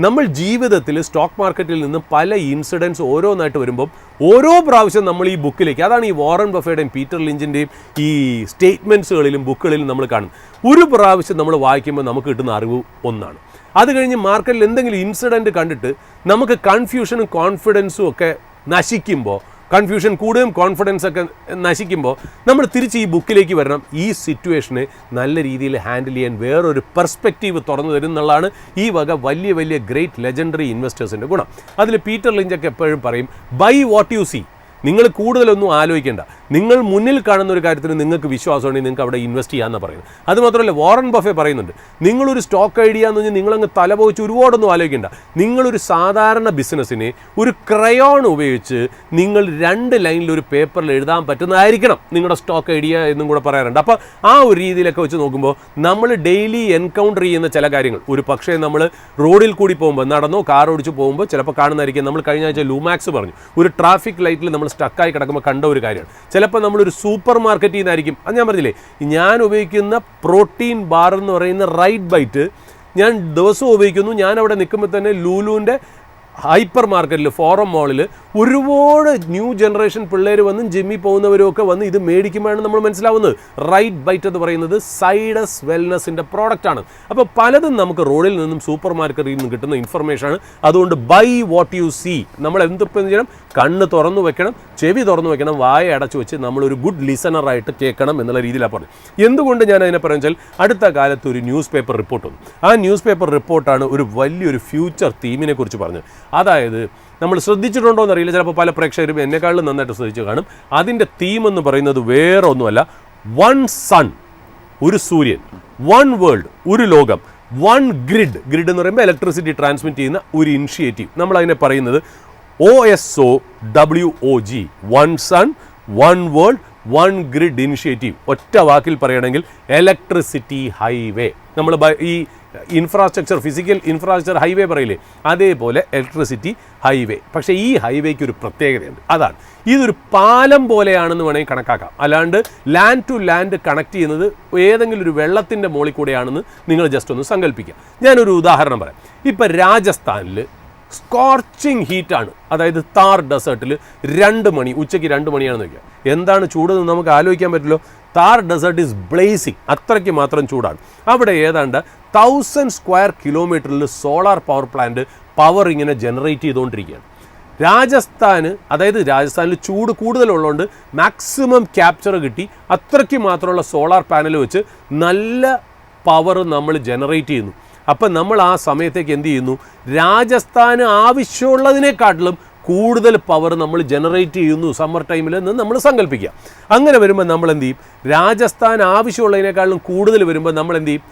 നമ്മൾ ജീവിതത്തിൽ സ്റ്റോക്ക് മാർക്കറ്റിൽ നിന്ന് പല ഇൻസിഡൻസ് ഓരോന്നായിട്ട് വരുമ്പം ഓരോ പ്രാവശ്യം നമ്മൾ ഈ ബുക്കിലേക്ക്, അതാണ് ഈ വാറൻ ബഫേയുടെയും പീറ്റർ ലിഞ്ചിൻ്റെയും ഈ സ്റ്റേറ്റ്മെൻറ്റ്സുകളിലും ബുക്കുകളിലും നമ്മൾ കാണും. ഒരു പ്രാവശ്യം നമ്മൾ വായിക്കുമ്പോൾ നമുക്ക് കിട്ടുന്ന അറിവ് ഒന്നാണ്. അത് കഴിഞ്ഞ് മാർക്കറ്റിൽ എന്തെങ്കിലും ഇൻസിഡൻറ്റ് കണ്ടിട്ട് നമുക്ക് കൺഫ്യൂഷനും കോൺഫിഡൻസും ഒക്കെ നശിക്കുമ്പോൾ, കൺഫ്യൂഷൻ കൂടുകയും കോൺഫിഡൻസ് ഒക്കെ നശിക്കുമ്പോൾ നമ്മൾ തിരിച്ച് ഈ ബുക്കിലേക്ക് വരണം. ഈ സിറ്റുവേഷനെ നല്ല രീതിയിൽ ഹാൻഡിൽ ചെയ്യാൻ വേറൊരു പെർസ്പെക്റ്റീവ് തുറന്നു തരും എന്നുള്ളതാണ് ഈ വക വലിയ വലിയ ഗ്രേറ്റ് ലെജൻഡറി ഇൻവെസ്റ്റേഴ്സിൻ്റെ ഗുണം. അതിൽ പീറ്റർ ലിഞ്ചൊക്കെ എപ്പോഴും പറയും, ബൈ വാട്ട് യു സീ. നിങ്ങൾ കൂടുതലൊന്നും ആലോചിക്കേണ്ട, നിങ്ങൾ മുന്നിൽ കാണുന്ന ഒരു കാര്യത്തിന് നിങ്ങൾക്ക് വിശ്വാസമുണ്ടെങ്കിൽ നിങ്ങൾക്ക് അവിടെ ഇൻവെസ്റ്റ് ചെയ്യാമെന്ന് പറയുന്നത്. അതുമാത്രമല്ല, വാറൻ ബഫെ പറയുന്നുണ്ട്, നിങ്ങളൊരു സ്റ്റോക്ക് ഐഡിയ എന്ന് പറഞ്ഞാൽ നിങ്ങളങ്ങ് തലപോച്ച് ഒരുപാടൊന്നും ആലോചിക്കേണ്ട. നിങ്ങളൊരു സാധാരണ ബിസിനസ്സിനെ ഒരു ക്രയോൺ ഉപയോഗിച്ച് നിങ്ങൾ 2 ലൈനിൽ ഒരു പേപ്പറിൽ എഴുതാൻ പറ്റുന്നതായിരിക്കണം നിങ്ങളുടെ സ്റ്റോക്ക് ഐഡിയ എന്നും കൂടെ പറയാറുണ്ട്. അപ്പോൾ ആ ഒരു രീതിയിലൊക്കെ വെച്ച് നോക്കുമ്പോൾ നമ്മൾ ഡെയിലി എൻകൗണ്ടർ ചെയ്യുന്ന ചില കാര്യങ്ങൾ, ഒരു പക്ഷേ നമ്മൾ റോഡിൽ കൂടി പോകുമ്പോൾ, നടന്നോ കാർ ഓടിച്ച് പോകുമ്പോൾ ചിലപ്പോൾ കാണുന്നതായിരിക്കും. നമ്മൾ കഴിഞ്ഞ ആഴ്ച ലൂമാക്സ് പറഞ്ഞു, ഒരു ട്രാഫിക് ലൈറ്റിൽ നമ്മൾ സ്റ്റക്കായി കിടക്കുമ്പോൾ കണ്ട ഒരു കാര്യമാണ്. ചിലപ്പോൾ നമ്മളൊരു സൂപ്പർ മാർക്കറ്റിൽ നിന്നായിരിക്കും, അത് ഞാൻ പറഞ്ഞില്ലേ, ഞാൻ ഉപയോഗിക്കുന്ന പ്രോട്ടീൻ ബാർ എന്ന് പറയുന്ന റൈറ്റ് ബൈറ്റ് ഞാൻ ദിവസവും ഉപയോഗിക്കുന്നു. ഞാൻ അവിടെ നിൽക്കുമ്പോൾ തന്നെ ലൂലുവിൻ്റെ ഹൈപ്പർ മാർക്കറ്റിൽ, ഫോറം മാളിൽ ഒരുപാട് ന്യൂ ജനറേഷൻ പിള്ളേർ വന്നും ജിമ്മിൽ പോകുന്നവരും ഒക്കെ വന്ന് ഇത് മേടിക്കുമ്പോഴാണ് നമ്മൾ മനസ്സിലാവുന്നത് റൈറ്റ് ബൈറ്റ് എന്ന് പറയുന്നത് സൈഡസ് വെൽനസിൻ്റെ പ്രോഡക്റ്റാണ്. അപ്പോൾ പലതും നമുക്ക് റോഡിൽ നിന്നും സൂപ്പർ മാർക്കറ്റിൽ നിന്നും കിട്ടുന്ന ഇൻഫർമേഷനാണ്. അതുകൊണ്ട് ബൈ വാട്ട് യു സീ. നമ്മൾ എന്തിപ്പം ചെയ്യണം, കണ്ണ് തുറന്നു വെക്കണം, ചെവി തുറന്നു വെക്കണം, വായ അടച്ചു വെച്ച് നമ്മളൊരു ഗുഡ് ലിസണറായിട്ട് കേൾക്കണം എന്നുള്ള രീതിയിലാണ് പറഞ്ഞത്. എന്തുകൊണ്ട് ഞാൻ അതിനെ പറഞ്ഞാൽ, അടുത്ത കാലത്ത് ഒരു ന്യൂസ് പേപ്പർ റിപ്പോർട്ട് വന്നു. ആ ന്യൂസ് പേപ്പർ റിപ്പോർട്ടാണ് ഒരു വലിയൊരു ഫ്യൂച്ചർ തീമിനെ കുറിച്ച് പറഞ്ഞത്. അതായത് നമ്മൾ ശ്രദ്ധിച്ചിട്ടുണ്ടോ എന്നറിയില്ല, ചിലപ്പോൾ പല പ്രേക്ഷകരും എന്നെക്കാളും നന്നായിട്ട് ശ്രദ്ധിച്ച് കാണും. അതിൻ്റെ തീം എന്ന് പറയുന്നത് വേറെ ഒന്നുമല്ല, 1 സൺ, ഒരു സൂര്യൻ, 1 വേൾഡ്, ഒരു ലോകം, 1 ഗ്രിഡ്. ഗ്രിഡ് എന്ന് പറയുമ്പോൾ ഇലക്ട്രിസിറ്റി ട്രാൻസ്മിറ്റ് ചെയ്യുന്ന ഒരു ഇനിഷ്യേറ്റീവ്. നമ്മളതിനെ പറയുന്നത് OSOWOG, 1 sun, 1 world, 1 grid initiative. ഒറ്റ വാക്കിൽ പറയുകയാണെങ്കിൽ ഇലക്ട്രിസിറ്റി ഹൈവേ. നമ്മൾ ഈ ഇൻഫ്രാസ്ട്രക്ചർ, ഫിസിക്കൽ ഇൻഫ്രാസ്ട്രക്ചർ ഹൈവേ പറയില്ലേ, അതേപോലെ ഇലക്ട്രിസിറ്റി ഹൈവേ. പക്ഷേ ഈ ഹൈവേക്ക് ഒരു പ്രത്യേകതയുണ്ട്. അതാണ്, ഇതൊരു പാലം പോലെയാണെന്ന് വേണമെങ്കിൽ കണക്കാക്കാം. അല്ലാണ്ട് ലാൻഡ് ടു ലാൻഡ് കണക്ട് ചെയ്യുന്നത് ഏതെങ്കിലും ഒരു വെള്ളത്തിൻ്റെ മുകളിൽ കൂടെയാണെന്ന് നിങ്ങൾ ജസ്റ്റ് ഒന്ന് സങ്കല്പിക്കാം. ഞാനൊരു ഉദാഹരണം പറയാം. ഇപ്പം രാജസ്ഥാനിൽ സ്കോർച്ചിങ് ഹീറ്റാണ്, അതായത് താർ ഡെസേർട്ടിൽ 2 മണി, ഉച്ചയ്ക്ക് 2 മണിയാണെന്ന് വയ്ക്കുക. എന്താണ് ചൂടെന്ന് നമുക്ക് ആലോചിക്കാൻ പറ്റില്ലോ. താർ ഡെസേർട്ട് ഈസ് ബ്ലേസിങ്, അത്രയ്ക്ക് മാത്രം ചൂടാണ്. അവിടെ ഏതാണ്ട് 1000 സ്ക്വയർ കിലോമീറ്ററിൽ സോളാർ പവർ പ്ലാന്റ് പവർ ഇങ്ങനെ ജനറേറ്റ് ചെയ്തുകൊണ്ടിരിക്കുകയാണ്. രാജസ്ഥാന്, അതായത് രാജസ്ഥാനിൽ ചൂട് കൂടുതലുള്ളതുകൊണ്ട് മാക്സിമം ക്യാപ്ചർ കിട്ടി, അത്രയ്ക്ക് മാത്രമുള്ള സോളാർ പാനൽ വെച്ച് നല്ല പവർ നമ്മൾ ജനറേറ്റ് ചെയ്യുന്നു. അപ്പം നമ്മൾ ആ സമയത്തേക്ക് എന്ത് ചെയ്യുന്നു, രാജസ്ഥാന് ആവശ്യമുള്ളതിനെക്കാട്ടിലും കൂടുതൽ പവർ നമ്മൾ ജനറേറ്റ് ചെയ്യുന്നു സമ്മർ ടൈമിൽ എന്ന് നമ്മൾ സങ്കല്പിക്കുക. അങ്ങനെ വരുമ്പോൾ നമ്മൾ എന്ത് ചെയ്യും, രാജസ്ഥാൻ ആവശ്യമുള്ളതിനേക്കാളും കൂടുതൽ വരുമ്പോൾ നമ്മൾ എന്ത് ചെയ്യും,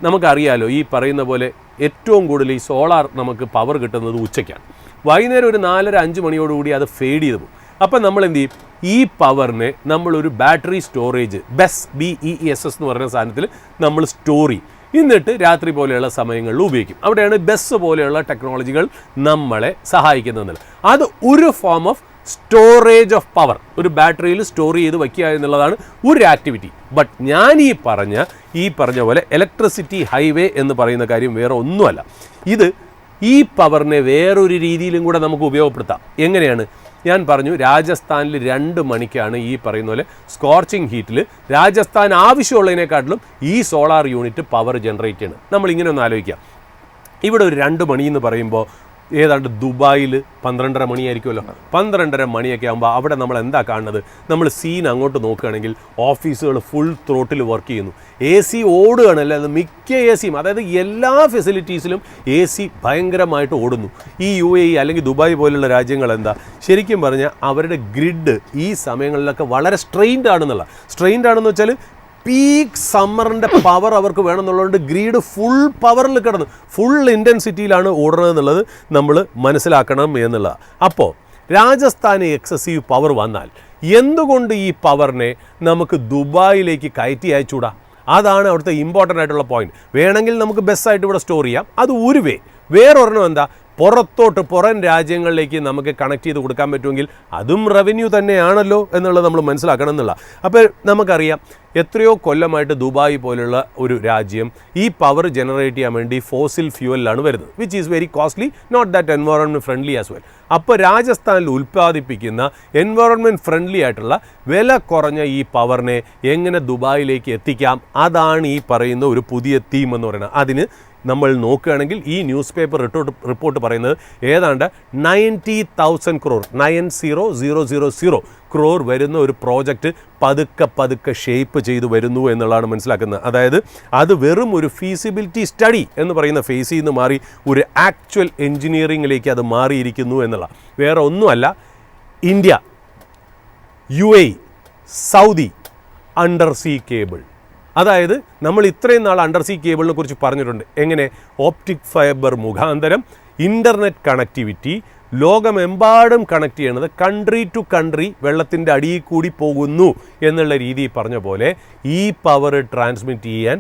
നമുക്കറിയാലോ ഈ പറയുന്ന പോലെ ഏറ്റവും കൂടുതൽ ഈ സോളാർ നമുക്ക് പവർ കിട്ടുന്നത് ഉച്ചയ്ക്കാണ്. വൈകുന്നേരം ഒരു 4:30-5 മണിയോടുകൂടി അത് ഫെയ്ഡ് ചെയ്ത് പോകും. അപ്പം നമ്മൾ എന്ത് ചെയ്യും, ഈ പവറിനെ നമ്മളൊരു ബാറ്ററി സ്റ്റോറേജ്, BESS എന്ന് പറയുന്ന സാധനത്തിൽ നമ്മൾ സ്റ്റോർ ചെയ്യും. എന്നിട്ട് രാത്രി പോലെയുള്ള സമയങ്ങളിൽ ഉപയോഗിക്കും. അവിടെയാണ് ബസ് പോലെയുള്ള ടെക്നോളജികൾ നമ്മളെ സഹായിക്കുന്നത്. അത് ഒരു form of storage of power, ഒരു ബാറ്ററിയിൽ സ്റ്റോർ ചെയ്ത് വയ്ക്കുക എന്നുള്ളതാണ് ഒരു ആക്ടിവിറ്റി. ബട്ട് ഞാൻ ഈ പറഞ്ഞ പോലെ ഇലക്ട്രിസിറ്റി ഹൈവേ എന്ന് പറയുന്ന കാര്യം വേറെ ഒന്നുമല്ല. ഇത് ഈ പവറിനെ വേറൊരു രീതിയിലും കൂടെ നമുക്ക് ഉപയോഗപ്പെടുത്താം. എങ്ങനെയാണ്? ഞാൻ പറഞ്ഞു, രാജസ്ഥാനിൽ 2 മണിക്കാണ് ഈ പറയുന്ന പോലെ സ്കോർച്ചിങ് ഹീറ്റിൽ രാജസ്ഥാൻ ആവശ്യമുള്ളതിനെക്കാട്ടിലും ഈ സോളാർ യൂണിറ്റ് പവർ ജനറേറ്റ് ചെയ്യണം. നമ്മളിങ്ങനെ ഒന്ന് ആലോചിക്കാം. ഇവിടെ ഒരു 2 മണി എന്ന് പറയുമ്പോൾ ഏതാണ്ട് ദുബായിൽ 12:30 മണിയായിരിക്കുമല്ലോ. 12:30 മണിയൊക്കെ ആകുമ്പോൾ അവിടെ നമ്മൾ എന്താ കാണുന്നത്? നമ്മൾ സീൻ അങ്ങോട്ട് നോക്കുകയാണെങ്കിൽ ഓഫീസുകൾ ഫുൾ ത്രോട്ടിൽ വർക്ക് ചെയ്യുന്നു. AC ഓടുകയാണ്, അല്ലാതെ മിക്ക ACയും, അതായത് എല്ലാ ഫെസിലിറ്റീസിലും AC ഭയങ്കരമായിട്ട് ഓടുന്നു. ഈ UAE അല്ലെങ്കിൽ ദുബായ് പോലുള്ള രാജ്യങ്ങൾ എന്താ ശരിക്കും പറഞ്ഞാൽ അവരുടെ ഗ്രിഡ് ഈ സമയങ്ങളിലൊക്കെ വളരെ സ്ട്രെയിൻഡ് ആണെന്ന് വെച്ചാൽ പീക്ക് സമ്മറിൻ്റെ പവർ അവർക്ക് വേണമെന്നുള്ളതുകൊണ്ട് ഗ്രിഡ് ഫുൾ പവറിൽ കിടന്ന് ഫുൾ ഇൻറ്റൻസിറ്റിയിലാണ് ഓടുന്നത് എന്നുള്ളത് നമ്മൾ മനസ്സിലാക്കണം എന്നുള്ളതാണ്. അപ്പോൾ രാജസ്ഥാന് എക്സസീവ് പവർ വന്നാൽ എന്തുകൊണ്ട് ഈ പവറിനെ നമുക്ക് ദുബായിലേക്ക് കയറ്റി അയച്ചുകൂടാ? അതാണ് അവിടുത്തെ ഇമ്പോർട്ടൻ്റ് ആയിട്ടുള്ള പോയിന്റ്. വേണമെങ്കിൽ നമുക്ക് ബെസ്സായിട്ട് ഇവിടെ സ്റ്റോർ ചെയ്യാം, അത് ഒരു വേ. വേറൊരെണ്ണം എന്താ, പുറം രാജ്യങ്ങളിലേക്ക് നമുക്ക് കണക്ട് ചെയ്ത് കൊടുക്കാൻ പറ്റുമെങ്കിൽ അതും റവന്യൂ തന്നെയാണല്ലോ എന്നുള്ളത് നമ്മൾ മനസ്സിലാക്കണം എന്നുള്ള. അപ്പോൾ നമുക്കറിയാം എത്രയോ കൊല്ലമായിട്ട് ദുബായ് പോലുള്ള ഒരു രാജ്യം ഈ പവർ ജനറേറ്റ് ചെയ്യാൻ വേണ്ടി ഫോസിൽ ഫ്യൂവലിലാണ് വരുന്നത്, which is very costly, not that environment friendly as well. അപ്പോൾ രാജസ്ഥാനിൽ ഉൽപ്പാദിപ്പിക്കുന്ന എൻവയോൺമെൻറ്റ് ഫ്രണ്ട്ലി ആയിട്ടുള്ള വില കുറഞ്ഞ ഈ പവറിനെ എങ്ങനെ ദുബായിലേക്ക് എത്തിക്കാം, അതാണ് ഈ പറയുന്ന ഒരു പുതിയ തീം എന്ന് പറയുന്നത്. അതിന് നമ്മൾ നോക്കുകയാണെങ്കിൽ ഈ ന്യൂസ് പേപ്പർ റിപ്പോർട്ട് പറയുന്നത് ഏതാണ്ട് 90,000 crore 90,000 crore വരുന്ന ഒരു പ്രോജക്റ്റ് പതുക്കെ ഷേപ്പ് ചെയ്തു വരുന്നു എന്നുള്ളതാണ് മനസ്സിലാക്കുന്നത്. അതായത് അത് വെറും ഒരു ഫീസിബിലിറ്റി സ്റ്റഡി എന്ന് പറയുന്ന ഫേസിൽ നിന്ന് മാറി ഒരു ആക്ച്വൽ എൻജിനീയറിംഗിലേക്ക് അത് മാറിയിരിക്കുന്നു എന്നുള്ള. വേറെ ഒന്നുമല്ല, India, UAE, Saudi under see cable. അതായത് നമ്മൾ ഇത്രയും നാൾ അണ്ടർ സീ കേബിളിനെ കുറിച്ച് പറഞ്ഞിട്ടുണ്ട്. എങ്ങനെ ഓപ്റ്റിക് ഫൈബർ മുഖാന്തരം ഇൻ്റർനെറ്റ് കണക്ടിവിറ്റി ലോകമെമ്പാടും കണക്ട് ചെയ്യണത് കൺട്രി ടു കൺട്രി വെള്ളത്തിൻ്റെ അടിയിൽ കൂടി പോകുന്നു എന്നുള്ള രീതിയിൽ പറഞ്ഞ പോലെ ഈ പവർ ട്രാൻസ്മിറ്റ് ചെയ്യാൻ